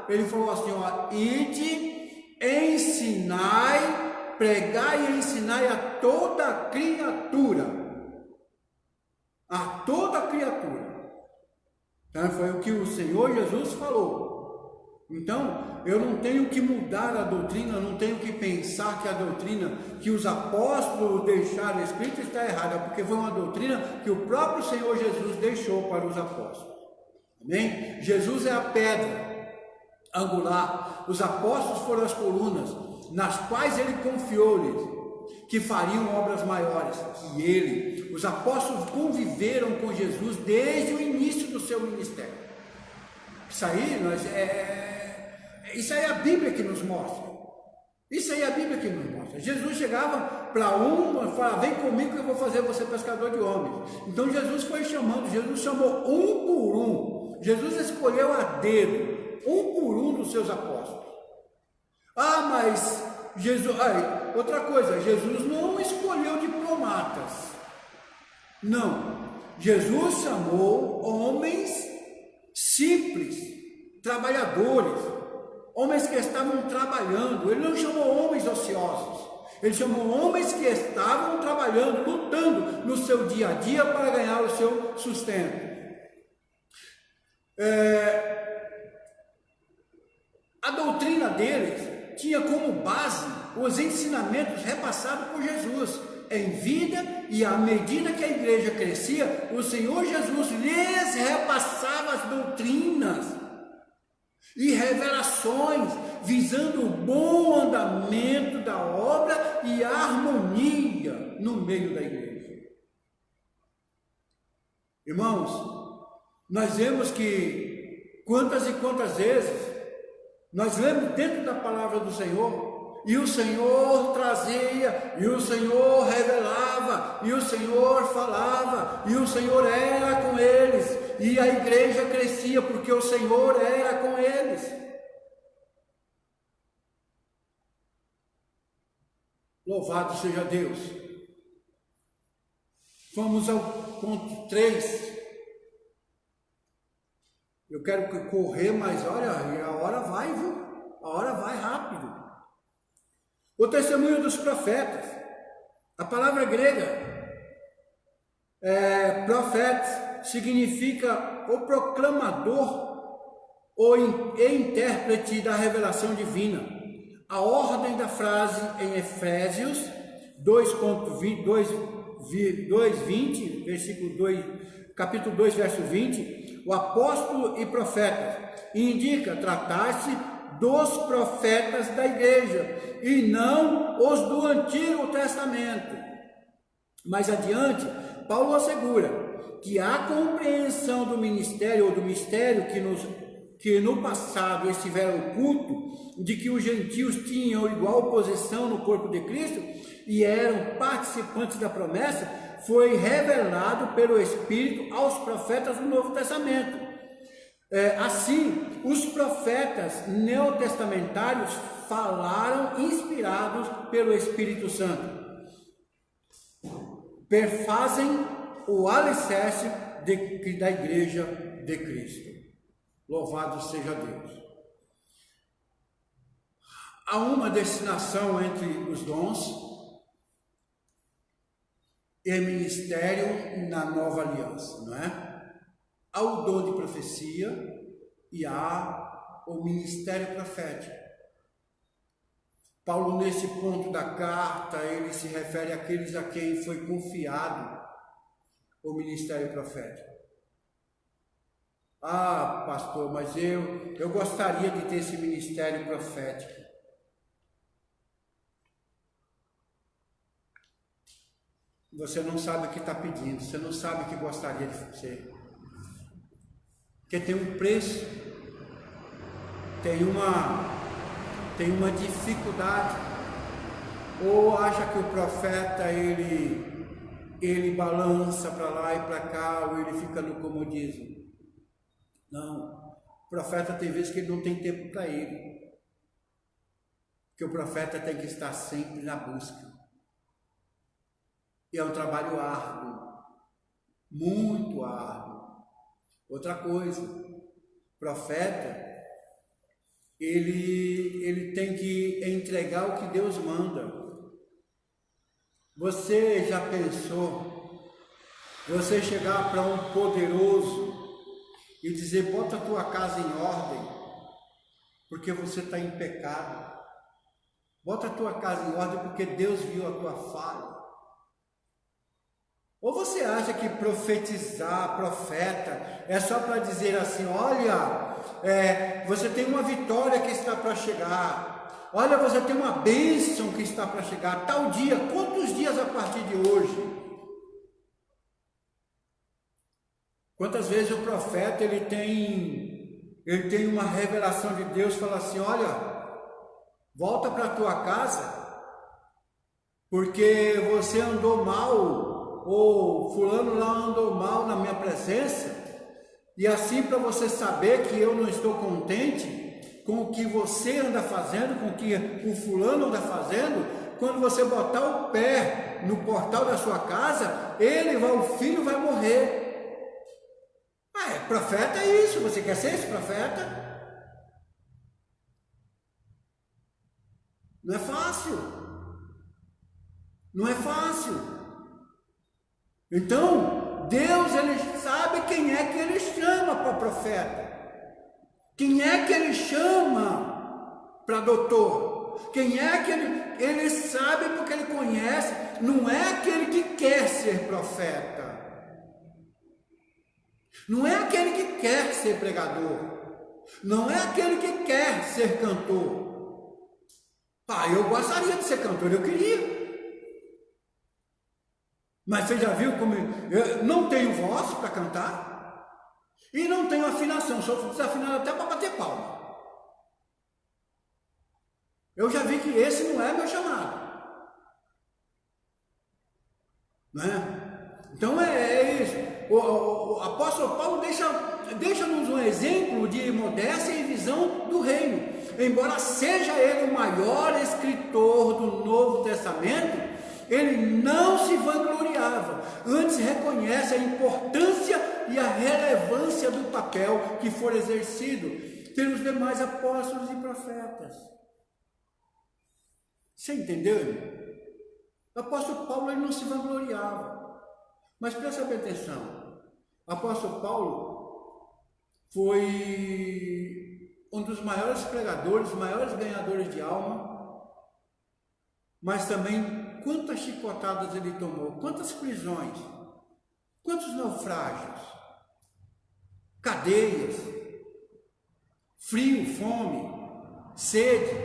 ele falou assim, ide, ensinai, pregai e ensinai a toda criatura, então foi o que o Senhor Jesus falou. Então, eu não tenho que mudar a doutrina, não tenho que pensar que a doutrina que os apóstolos deixaram escrita está errada, porque foi uma doutrina que o próprio Senhor Jesus deixou para os apóstolos. Amém? Jesus é a pedra angular, os apóstolos foram as colunas, nas quais ele confiou-lhes que fariam obras maiores que os apóstolos conviveram com Jesus desde o início do seu ministério. Isso aí é a Bíblia que nos mostra. Jesus chegava para e falava, vem comigo que eu vou fazer você pescador de homens. Então Jesus foi chamando, Jesus chamou um por um. Jesus escolheu a dedo, um por um dos seus apóstolos. Mas Jesus, outra coisa, Jesus não escolheu diplomatas. Não, Jesus chamou homens simples, trabalhadores, homens que estavam trabalhando. Ele não chamou homens ociosos, ele chamou homens que estavam trabalhando, lutando no seu dia a dia para ganhar o seu sustento. A doutrina deles tinha como base os ensinamentos repassados por Jesus em vida, e à medida que a igreja crescia, o Senhor Jesus lhes repassava as doutrinas e revelações, visando o bom andamento da obra e a harmonia no meio da igreja. Irmãos, nós vemos que quantas e quantas vezes nós lemos dentro da palavra do Senhor, e o Senhor trazia, e o Senhor revelava, e o Senhor falava, e o Senhor era com eles, e a igreja crescia porque o Senhor era com eles. Louvado seja Deus. Vamos ao ponto 3. Eu quero correr, mas olha, a hora vai, viu? A hora vai rápido. O testemunho dos profetas. A palavra grega, profeta, significa o proclamador ou intérprete da revelação divina. A ordem da frase em Efésios 2:20, versículo 2, capítulo 2, verso 20, o apóstolo e profeta indica tratar-se dos profetas da igreja e não os do Antigo Testamento. Mais adiante, Paulo assegura que a compreensão do ministério ou do mistério que no passado estiveram oculto, de que os gentios tinham igual posição no corpo de Cristo e eram participantes da promessa, foi revelado pelo Espírito aos profetas do Novo Testamento. Assim, os profetas neotestamentários falaram inspirados pelo Espírito Santo. Perfazem o alicerce da igreja de Cristo. Louvado seja Deus. Há uma destinação entre os dons e ministério na nova aliança, não é? há o dom de profecia e há o ministério profético. Paulo, nesse ponto da carta, ele se refere àqueles a quem foi confiado o ministério profético. Ah, pastor, mas eu gostaria de ter esse ministério profético. Você não sabe o que está pedindo, você não sabe o que gostaria de ser. Porque tem um preço, tem uma dificuldade. Ou acha que o profeta ele balança para lá e para cá, ou ele fica no comodismo. Não, o profeta tem vezes que ele não tem tempo para ele. Porque o profeta tem que estar sempre na busca. E é um trabalho árduo, muito árduo. Outra coisa, o profeta, ele tem que entregar o que Deus manda. Você já pensou, você chegar para um poderoso e dizer, bota a tua casa em ordem, porque você está em pecado. Bota a tua casa em ordem porque Deus viu a tua falha. Ou você acha que profetizar, profeta, é só para dizer assim, olha, você tem uma vitória que está para chegar, olha, você tem uma bênção que está para chegar, tal dia, quantos dias a partir de hoje? Quantas vezes o profeta, ele tem uma revelação de Deus, fala assim, olha, volta para a tua casa, porque você andou mal, ou fulano lá andou mal na minha presença, e assim para você saber que eu não estou contente com o que você anda fazendo, com o que o fulano anda fazendo, quando você botar o pé no portal da sua casa, o filho vai morrer. Profeta é isso, você quer ser esse profeta? Não é fácil. Não é fácil. Então, Deus, ele sabe quem é que ele chama para profeta. Quem é que ele chama para doutor. Quem é que ele sabe porque ele conhece. Não é aquele que quer ser profeta. Não é aquele que quer ser pregador. Não é aquele que quer ser cantor. Eu gostaria de ser cantor, eu queria. Mas você já viu como eu não tenho voz para cantar? E não tenho afinação, sou desafinado até para bater palma. Eu já vi que esse não é meu chamado. Não é? Então é isso. O apóstolo Paulo deixa-nos um exemplo de modéstia e visão do reino. Embora seja ele o maior escritor do Novo Testamento, ele não se vangloriava, antes reconhece a importância e a relevância do papel que for exercido pelos demais apóstolos e profetas. Você entendeu? O apóstolo Paulo, ele não se vangloriava. Mas presta bem atenção, o apóstolo Paulo foi um dos maiores pregadores, maiores ganhadores de alma, mas também quantas chicotadas ele tomou, quantas prisões, quantos naufrágios, cadeias, frio, fome, sede.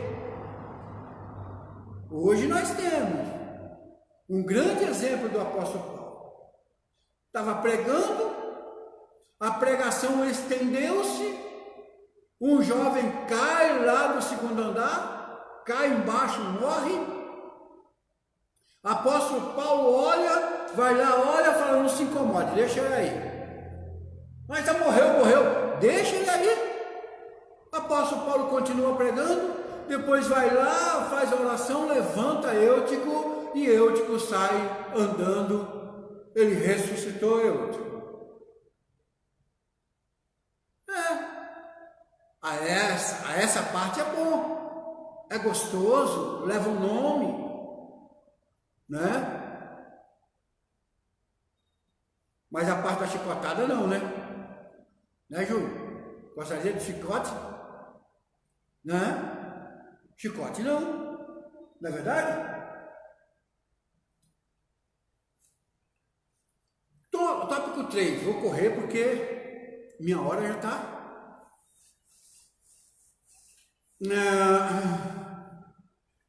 Hoje nós temos um grande exemplo do apóstolo Paulo. Estava pregando, a pregação estendeu-se, um jovem cai lá do segundo andar, cai embaixo, morre. Apóstolo Paulo olha, vai lá, olha, fala, não se incomode, deixa ele aí. Mas já morreu, deixa ele aí. Apóstolo Paulo continua pregando, depois vai lá, faz a oração, levanta Eutico, e Eutico sai andando. Ele ressuscitou Eutico. Essa parte é bom, é gostoso, leva um nome, né? Mas a parte da chicotada não, né? Né, Júlio? Gostaria de chicote? Né? Chicote não. Não é verdade? Tópico 3. Vou correr porque minha hora já está.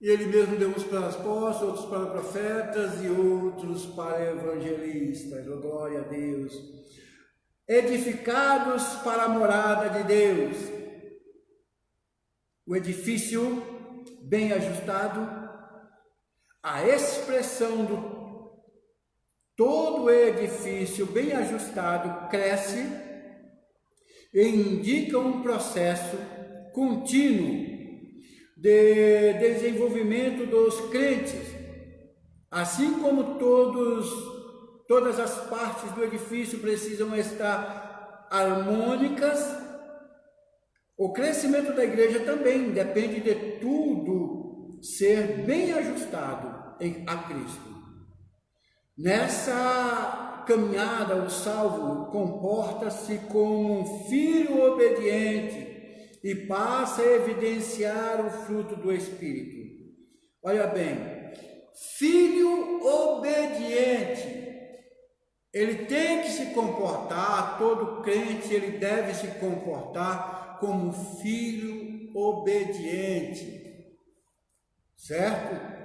E ele mesmo deu uns para apóstolos, outros para profetas e outros para evangelistas. Glória a Deus. Edificados para a morada de Deus. O edifício bem ajustado, a expressão do todo edifício bem ajustado cresce e indica um processo contínuo de desenvolvimento dos crentes, assim como todas as partes do edifício precisam estar harmônicas. O crescimento da igreja também depende de tudo ser bem ajustado a Cristo. Nessa caminhada, o salvo comporta-se como um filho obediente e passa a evidenciar o fruto do Espírito. Olha bem, filho obediente, ele tem que se comportar, todo crente ele deve se comportar como filho obediente, certo?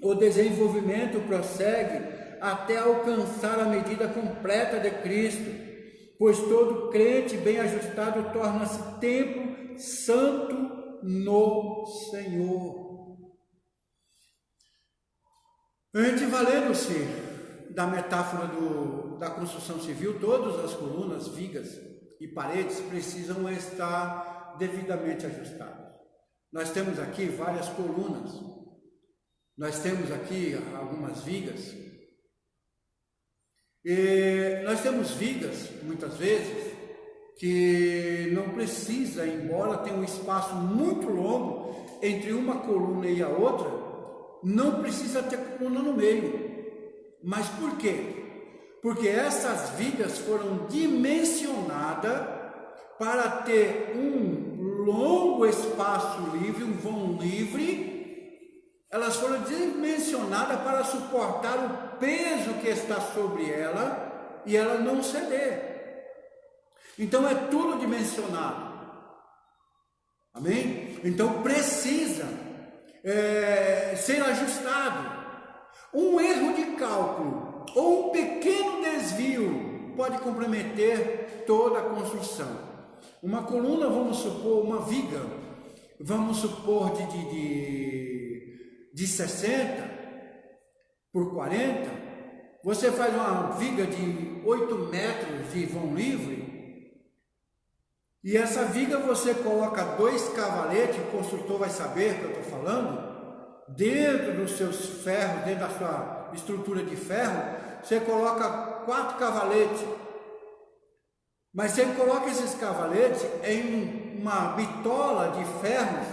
O desenvolvimento prossegue até alcançar a medida completa de Cristo, pois todo crente bem ajustado torna-se templo santo no Senhor. A gente, valendo-se da metáfora da construção civil, todas as colunas, vigas e paredes precisam estar devidamente ajustadas. Nós temos aqui várias colunas, nós temos aqui algumas vigas, e nós temos vigas, muitas vezes, que não precisa, embora tenha um espaço muito longo entre uma coluna e a outra, não precisa ter coluna no meio. Mas por quê? Porque essas vigas foram dimensionadas para ter um longo espaço livre, um vão livre. Elas foram dimensionadas para suportar o peso que está sobre ela e ela não ceder. Então é tudo dimensionado. Amém? Então precisa ser ajustado. Um erro de cálculo ou um pequeno desvio pode comprometer toda a construção. Uma coluna, vamos supor, uma viga, vamos supor de 60 por 40, você faz uma viga de 8 metros de vão livre, e essa viga você coloca 2 cavaletes, o construtor vai saber que eu estou falando, dentro dos seus ferros, dentro da sua estrutura de ferro, você coloca 4 cavaletes, mas você coloca esses cavaletes em uma bitola de ferros,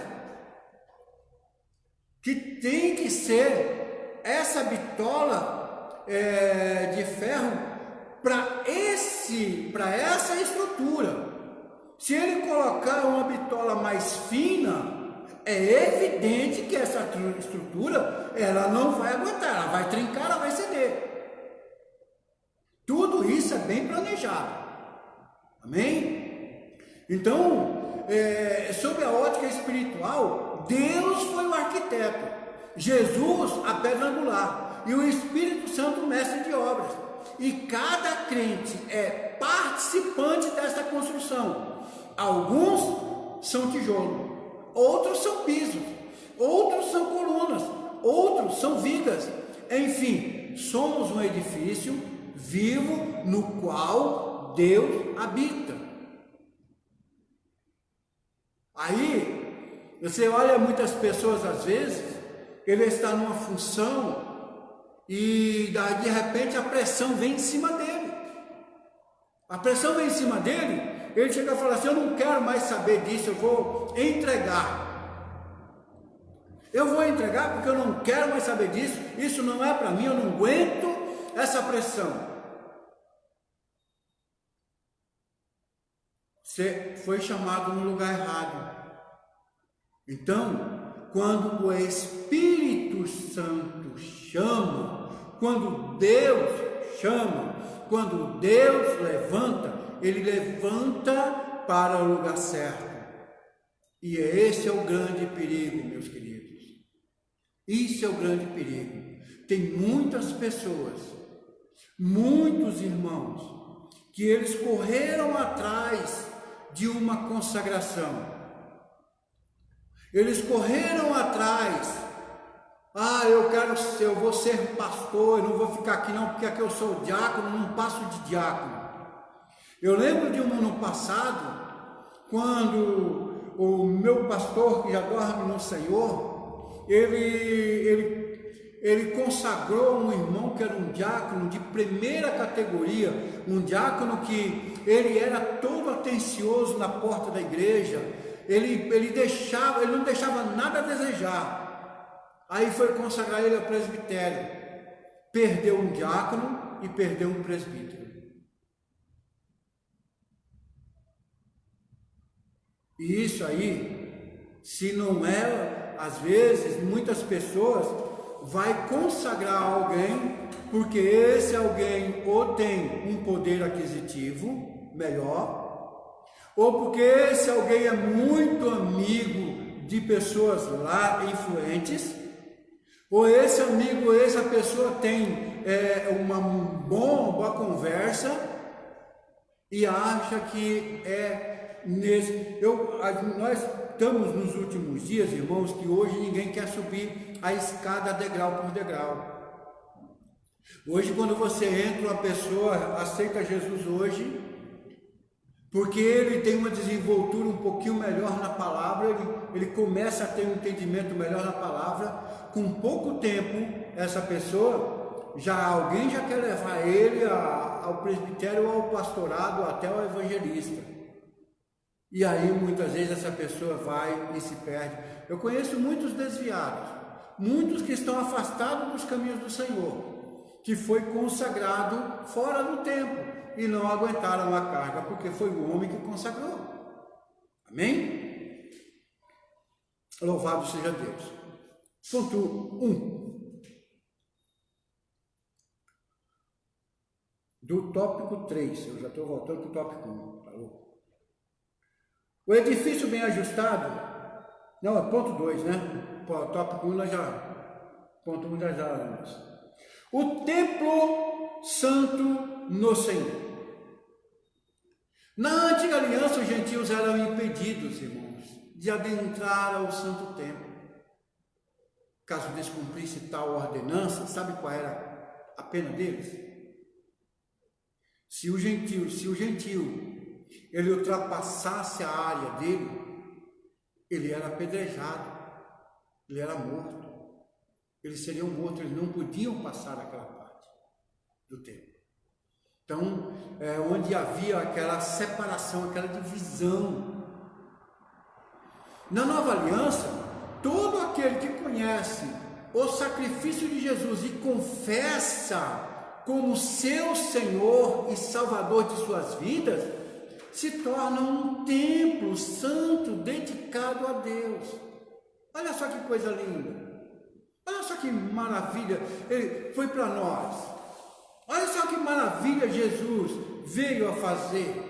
que tem que ser essa bitola de ferro para essa estrutura. Se ele colocar uma bitola mais fina, é evidente que essa estrutura ela não vai aguentar, ela vai trincar, ela vai ceder. Tudo isso é bem planejado. Amém? Então, sob a ótica espiritual, Deus foi o arquiteto, Jesus a pedra angular e o Espírito Santo o mestre de obras. E cada crente é participante dessa construção. Alguns são tijolo, outros são pisos, outros são colunas, outros são vigas. Enfim, somos um edifício vivo no qual Deus habita. Aí, você olha muitas pessoas às vezes, ele está numa função e de repente a pressão vem em cima dele. A pressão vem em cima dele, ele chega a falar assim: eu não quero mais saber disso, eu vou entregar. Eu vou entregar porque eu não quero mais saber disso, isso não é para mim, eu não aguento essa pressão. Você foi chamado no lugar errado. Então, quando o Espírito Santo chama, quando Deus chama, quando Deus levanta, Ele levanta para o lugar certo. E esse é o grande perigo, meus queridos. Isso é o grande perigo. Tem muitas pessoas, muitos irmãos, que eles correram atrás de uma consagração. Eles correram atrás. Eu vou ser pastor, eu não vou ficar aqui não, porque aqui eu sou diácono, não passo de diácono. Eu lembro de um ano passado, quando o meu pastor, que já dorme no Senhor, ele consagrou um irmão que era um diácono de primeira categoria, um diácono que ele era todo atencioso na porta da igreja, ele não deixava nada a desejar. Aí foi consagrar ele ao presbitério, perdeu um diácono e perdeu um presbítero. E isso aí, se não é, às vezes, muitas pessoas vai consagrar alguém, porque esse alguém ou tem um poder aquisitivo melhor, ou porque esse alguém é muito amigo de pessoas lá influentes, ou esse amigo, essa pessoa tem uma boa conversa e acha que nós estamos nos últimos dias, irmãos, que hoje ninguém quer subir a escada degrau por degrau. Hoje, quando você entra, uma pessoa aceita Jesus hoje, porque ele tem uma desenvoltura um pouquinho melhor na palavra, ele começa a ter um entendimento melhor na palavra. Com pouco tempo, essa pessoa, alguém já quer levar ele ao presbitério, ao pastorado, até ao evangelista. E aí muitas vezes essa pessoa vai e se perde. Eu conheço muitos desviados, muitos que estão afastados dos caminhos do Senhor, que foi consagrado fora do tempo e não aguentaram a carga, porque foi o homem que consagrou. Amém? Louvado seja Deus. Ponto 1. Do tópico 3, eu já estou voltando para o tópico 1, tá louco? O edifício bem ajustado, não, é ponto 2, né? Tópico 1 ponto 1 nós já lemos. O templo santo no Senhor. Na antiga aliança, os gentios eram impedidos, irmãos, de adentrar ao santo templo. Caso descumprisse tal ordenança, sabe qual era a pena deles? Se o gentio ele ultrapassasse a área dele, ele era apedrejado, ele era morto, eles seriam mortos, eles não podiam passar aquela parte do templo. Então, onde havia aquela separação, aquela divisão. Na nova aliança, todo aquele que conhece o sacrifício de Jesus e confessa como seu Senhor e Salvador de suas vidas, se torna um templo santo dedicado a Deus. Olha só que coisa linda, olha só que maravilha ele foi para nós. Olha só que maravilha Jesus veio a fazer.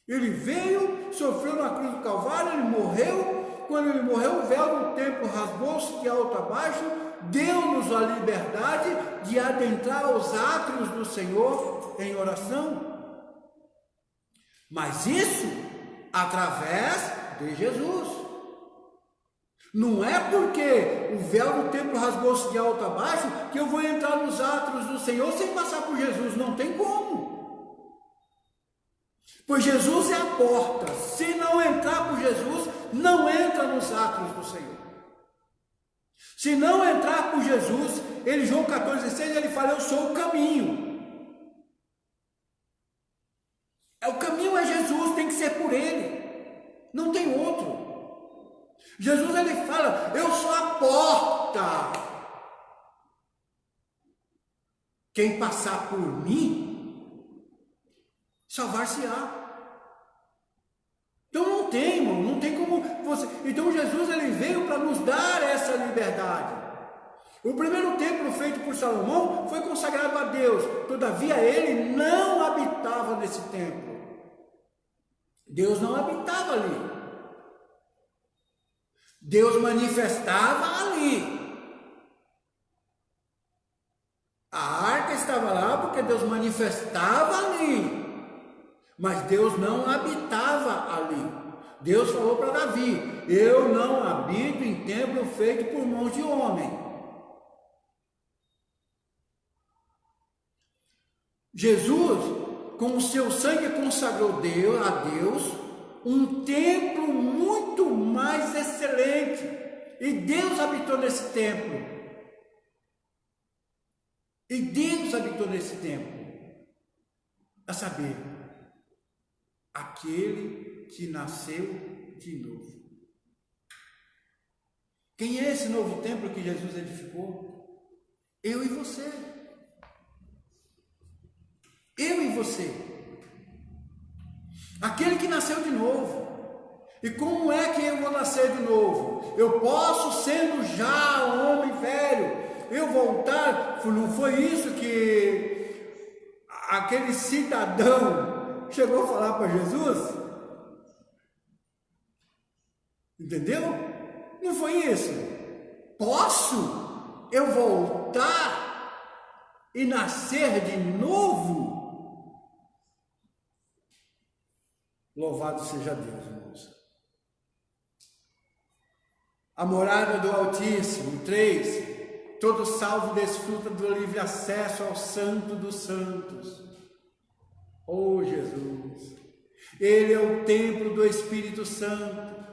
Ele veio, sofreu na cruz do Calvário, ele morreu. Quando ele morreu, o véu do templo rasgou-se de alto a baixo, deu-nos a liberdade de adentrar os átrios do Senhor em oração. Mas isso através de Jesus. Não é porque o véu do templo rasgou-se de alto a baixo que eu vou entrar nos átrios do Senhor sem passar por Jesus. Não tem como. Pois Jesus é a porta. Se não entrar por Jesus, não entra nos átrios do Senhor. Se não entrar por Jesus, João 14,6, ele fala, eu sou o caminho. O caminho é Jesus, tem que ser por ele. Não tem outro. Jesus ele fala, eu sou a porta. Quem passar por mim, salvar-se-á. Então não tem, irmão, não tem como você... Então Jesus, ele veio para nos dar essa liberdade. O primeiro templo feito por Salomão foi consagrado a Deus, todavia ele não habitava nesse templo. Deus não habitava ali. Deus manifestava ali. A arca estava lá porque Deus manifestava ali. Mas Deus não habitava ali. Deus falou para Davi: eu não habito em templo feito por mãos de homem. Jesus, com o seu sangue, consagrou a Deus um templo muito mais excelente. E Deus habitou nesse templo. E Deus habitou nesse templo. A saber, aquele que nasceu de novo. Quem é esse novo templo que Jesus edificou? Eu e você. Eu e você. Aquele que nasceu de novo. E como é que eu vou nascer de novo? Eu posso, sendo já homem velho, eu voltar? Não foi isso que aquele cidadão chegou a falar para Jesus? Entendeu? Não foi isso? Posso eu voltar e nascer de novo? Louvado seja Deus, irmãos. A morada do Altíssimo, 3. Todo salvo desfruta do livre acesso ao Santo dos Santos. Oh Jesus! Ele é o templo do Espírito Santo.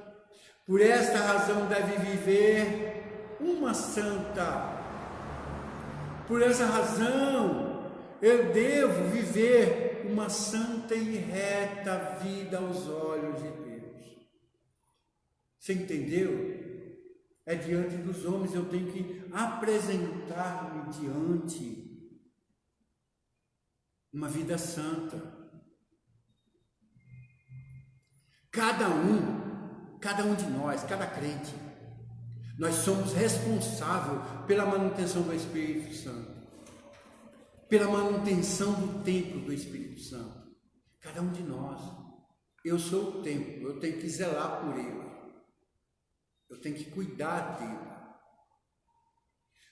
Por esta razão deve viver uma santa. Por essa razão eu devo viver uma santa e reta vida aos olhos de Deus. Você entendeu? É diante dos homens eu tenho que apresentar-me diante uma vida santa. Cada um de nós, cada crente, nós somos responsáveis pela manutenção do Espírito Santo, pela manutenção do templo do Espírito Santo. Cada um de nós. Eu sou o templo, eu tenho que zelar por ele. Eu tenho que cuidar dele.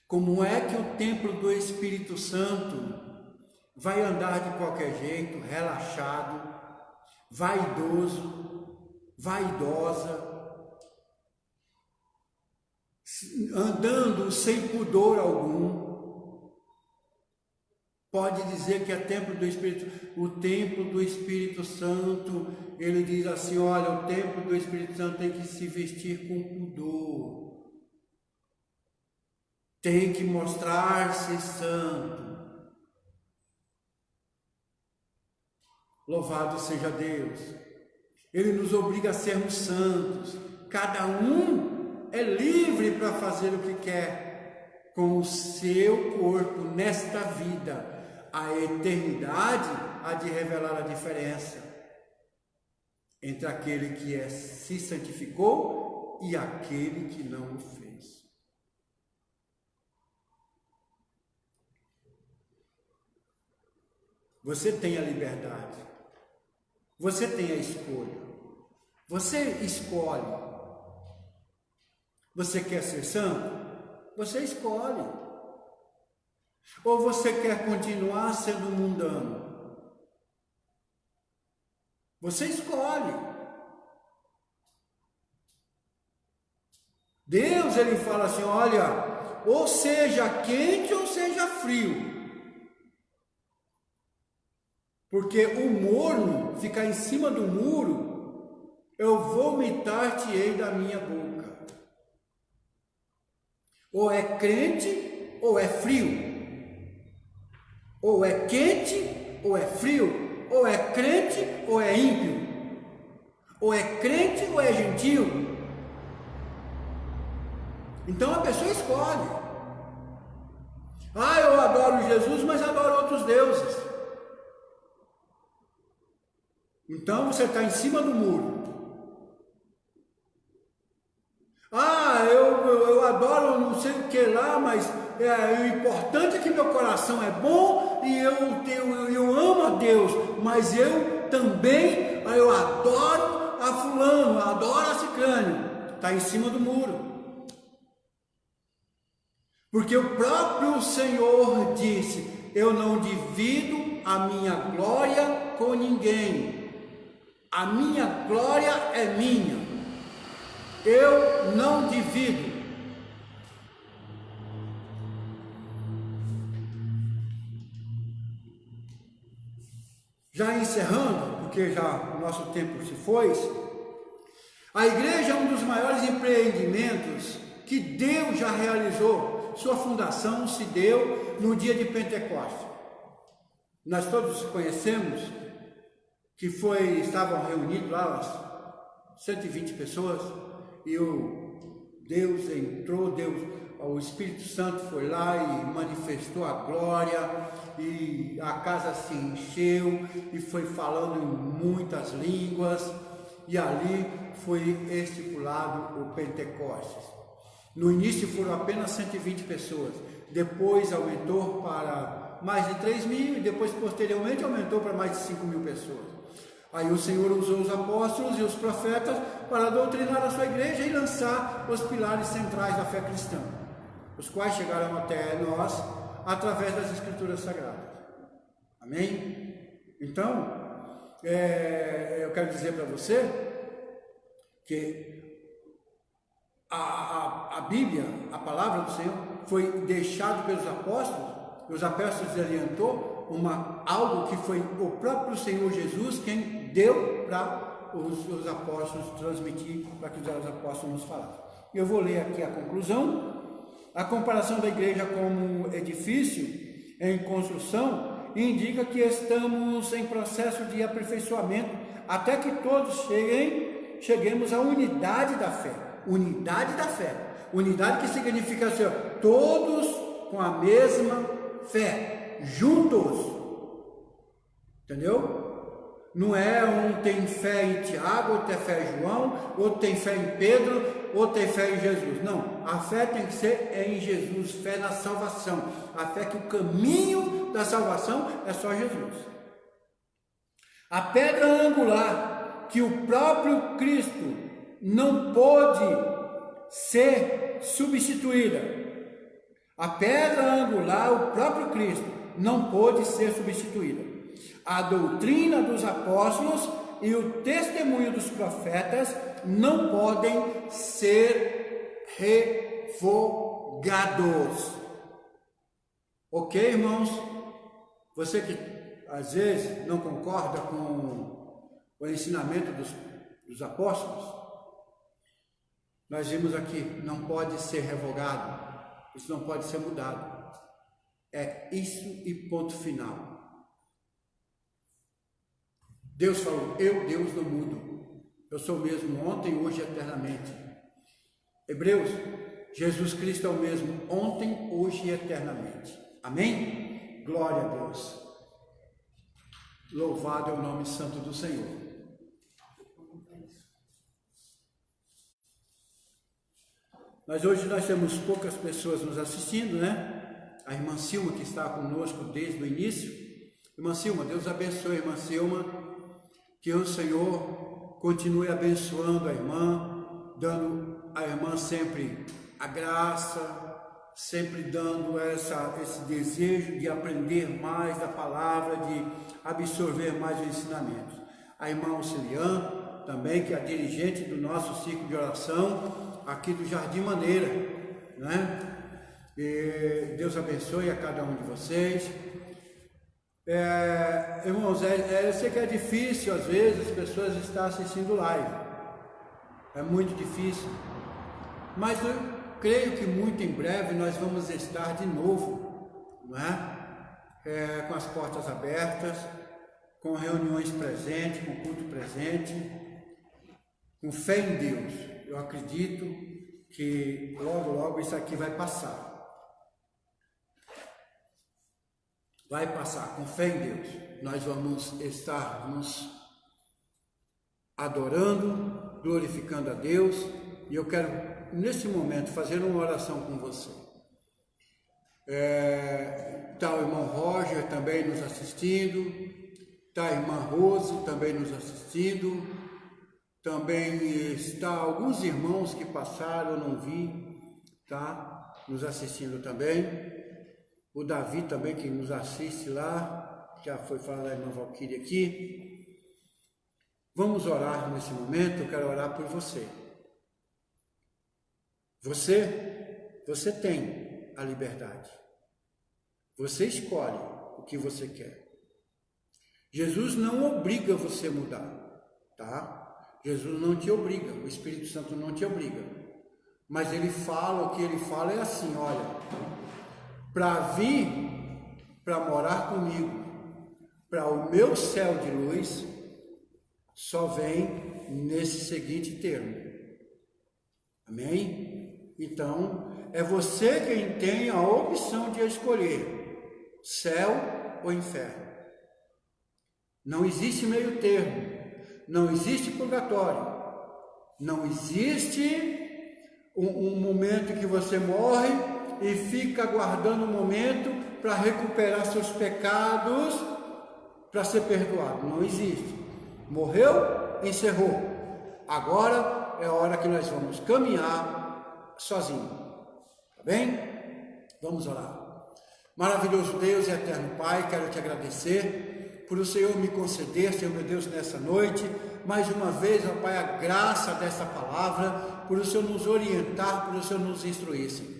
Como é que o templo do Espírito Santo vai andar de qualquer jeito, relaxado, vaidoso, vaidosa, andando sem pudor algum? Pode dizer que é templo do Espírito, o templo do Espírito Santo, ele diz assim: olha, o templo do Espírito Santo tem que se vestir com pudor, tem que mostrar-se santo. Louvado seja Deus. Ele nos obriga a sermos santos. Cada um é livre para fazer o que quer com o seu corpo nesta vida. A eternidade há de revelar a diferença entre aquele que se santificou e aquele que não o fez. Você tem a liberdade, você tem a escolha, você escolhe. Você quer ser santo? Você escolhe. Ou você quer continuar sendo mundano? Você escolhe. Deus, ele fala assim: olha, ou seja quente ou seja frio. Porque o morno ficar em cima do muro, eu vomitar-te-ei da minha boca. Ou é crente ou é frio. Ou é quente ou é frio. Ou é crente ou é ímpio. Ou é crente ou é gentil. Então a pessoa escolhe. Ah, eu adoro Jesus, mas adoro outros deuses. Então você está em cima do muro. que lá, mas o importante é que meu coração é bom e eu amo a Deus, mas eu também, eu adoro a fulano, adoro a ciclano. Está em cima do muro. Porque o próprio Senhor disse, eu não divido a minha glória com ninguém. A minha glória é minha. Eu não divido. Já encerrando, porque já o nosso tempo se foi, a igreja é um dos maiores empreendimentos que Deus já realizou. Sua fundação se deu no dia de Pentecostes. Nós todos conhecemos que estavam reunidos lá 120 pessoas e Deus entrou, o Espírito Santo foi lá e manifestou a glória e a casa se encheu e foi falando em muitas línguas e ali foi estipulado o Pentecostes. No início foram apenas 120 pessoas, depois aumentou para mais de 3.000 e depois posteriormente aumentou para mais de 5.000 pessoas. Aí o Senhor usou os apóstolos e os profetas para doutrinar a sua igreja e lançar os pilares centrais da fé cristã, os quais chegaram até nós através das Escrituras Sagradas. Amém? Então, eu quero dizer para você que a Bíblia, a palavra do Senhor, foi deixado pelos apóstolos, e os apóstolos adiantou algo que foi o próprio Senhor Jesus quem deu para os apóstolos transmitir, para que os apóstolos nos falassem. Eu vou ler aqui a conclusão. A comparação da igreja como edifício em construção indica que estamos em processo de aperfeiçoamento até que todos cheguemos à unidade da fé. Unidade da fé. Unidade que significa assim, todos com a mesma fé, juntos. Entendeu? Não é um tem fé em Tiago, outro tem fé em João, outro tem fé em Pedro, outro tem fé em Jesus. Não, a fé tem que ser em Jesus, fé na salvação. A fé que o caminho da salvação é só Jesus. A pedra angular que o próprio Cristo não pôde ser substituída. A pedra angular, o próprio Cristo, não pôde ser substituída. A doutrina dos apóstolos e o testemunho dos profetas não podem ser revogados. Ok, irmãos? Você que às vezes não concorda com o ensinamento dos apóstolos, nós vimos aqui, não pode ser revogado, isso não pode ser mudado. É isso e ponto final. Deus falou, Deus não mudo. Eu sou o mesmo ontem, hoje e eternamente. Hebreus, Jesus Cristo é o mesmo ontem, hoje e eternamente. Amém? Glória a Deus. Louvado é o nome santo do Senhor. Mas hoje nós temos poucas pessoas nos assistindo, né? A irmã Silma, que está conosco desde o início. Irmã Silma, Deus abençoe a irmã Silma. Que o Senhor continue abençoando a irmã, dando a irmã sempre a graça, sempre dando esse desejo de aprender mais da palavra, de absorver mais os ensinamentos. A irmã Auxilian, também, que é a dirigente do nosso ciclo de oração, aqui do Jardim Maneira, né? E Deus abençoe a cada um de vocês. Irmãos, eu sei que é difícil às vezes as pessoas estar assistindo live, é muito difícil, mas eu creio que muito em breve nós vamos estar de novo, não é? Com as portas abertas, com reuniões presentes, com culto presente, com fé em Deus. Eu acredito que logo, logo isso aqui vai passar. Vai passar, com fé em Deus. Nós vamos estar nos adorando, glorificando a Deus. E eu quero, nesse momento, fazer uma oração com você. Está o irmão Roger também nos assistindo, está a irmã Rose também nos assistindo, também está alguns irmãos que passaram, eu não vi, tá? Nos assistindo também, o Davi também que nos assiste lá, já foi falar da irmã Valquíria aqui. Vamos orar nesse momento, eu quero orar por você. Você tem a liberdade. Você escolhe o que você quer. Jesus não obriga você a mudar, tá? Jesus não te obriga, o Espírito Santo não te obriga. Mas ele fala, o que ele fala é assim, olha, para vir, para morar comigo, para o meu céu de luz, só vem nesse seguinte termo. Amém? Então, é você quem tem a opção de escolher céu ou inferno. Não existe meio termo, não existe purgatório, não existe um momento que você morre e fica aguardando um momento para recuperar seus pecados, para ser perdoado. Não existe. Morreu, encerrou. Agora é a hora que nós vamos caminhar sozinho. Tá bem? Vamos orar. Maravilhoso Deus e eterno Pai, quero te agradecer por o Senhor me conceder, Senhor meu Deus, nessa noite, mais uma vez, ó Pai, a graça dessa palavra, por o Senhor nos orientar, por o Senhor nos instruir, Senhor.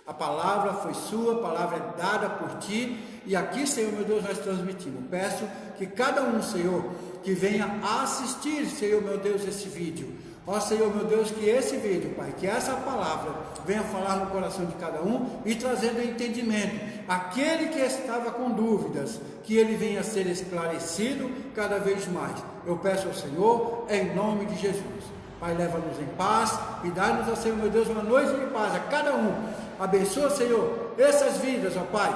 A palavra foi sua, a palavra é dada por ti, e aqui, Senhor meu Deus, nós transmitimos. Peço que cada um, Senhor, que venha assistir, Senhor meu Deus, esse vídeo. Ó Senhor meu Deus, que esse vídeo, Pai, que essa palavra venha falar no coração de cada um e trazendo entendimento. Aquele que estava com dúvidas, que ele venha a ser esclarecido cada vez mais. Eu peço ao Senhor, em nome de Jesus. Pai, leva-nos em paz e dá-nos, Senhor meu Deus, uma noite de paz a cada um. Abençoa, Senhor, essas vidas, ó Pai,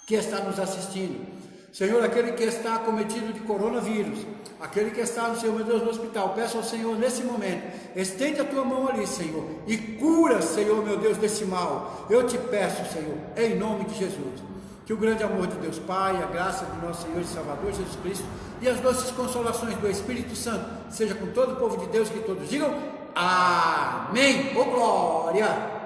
que está nos assistindo. Senhor, aquele que está acometido de coronavírus, aquele que está, Senhor meu Deus, no hospital, peço ao Senhor nesse momento, estende a tua mão ali, Senhor, e cura, Senhor meu Deus, desse mal. Eu te peço, Senhor, em nome de Jesus, que o grande amor de Deus Pai, a graça do nosso Senhor e Salvador Jesus Cristo e as doces consolações do Espírito Santo seja com todo o povo de Deus, que todos digam amém, ô glória.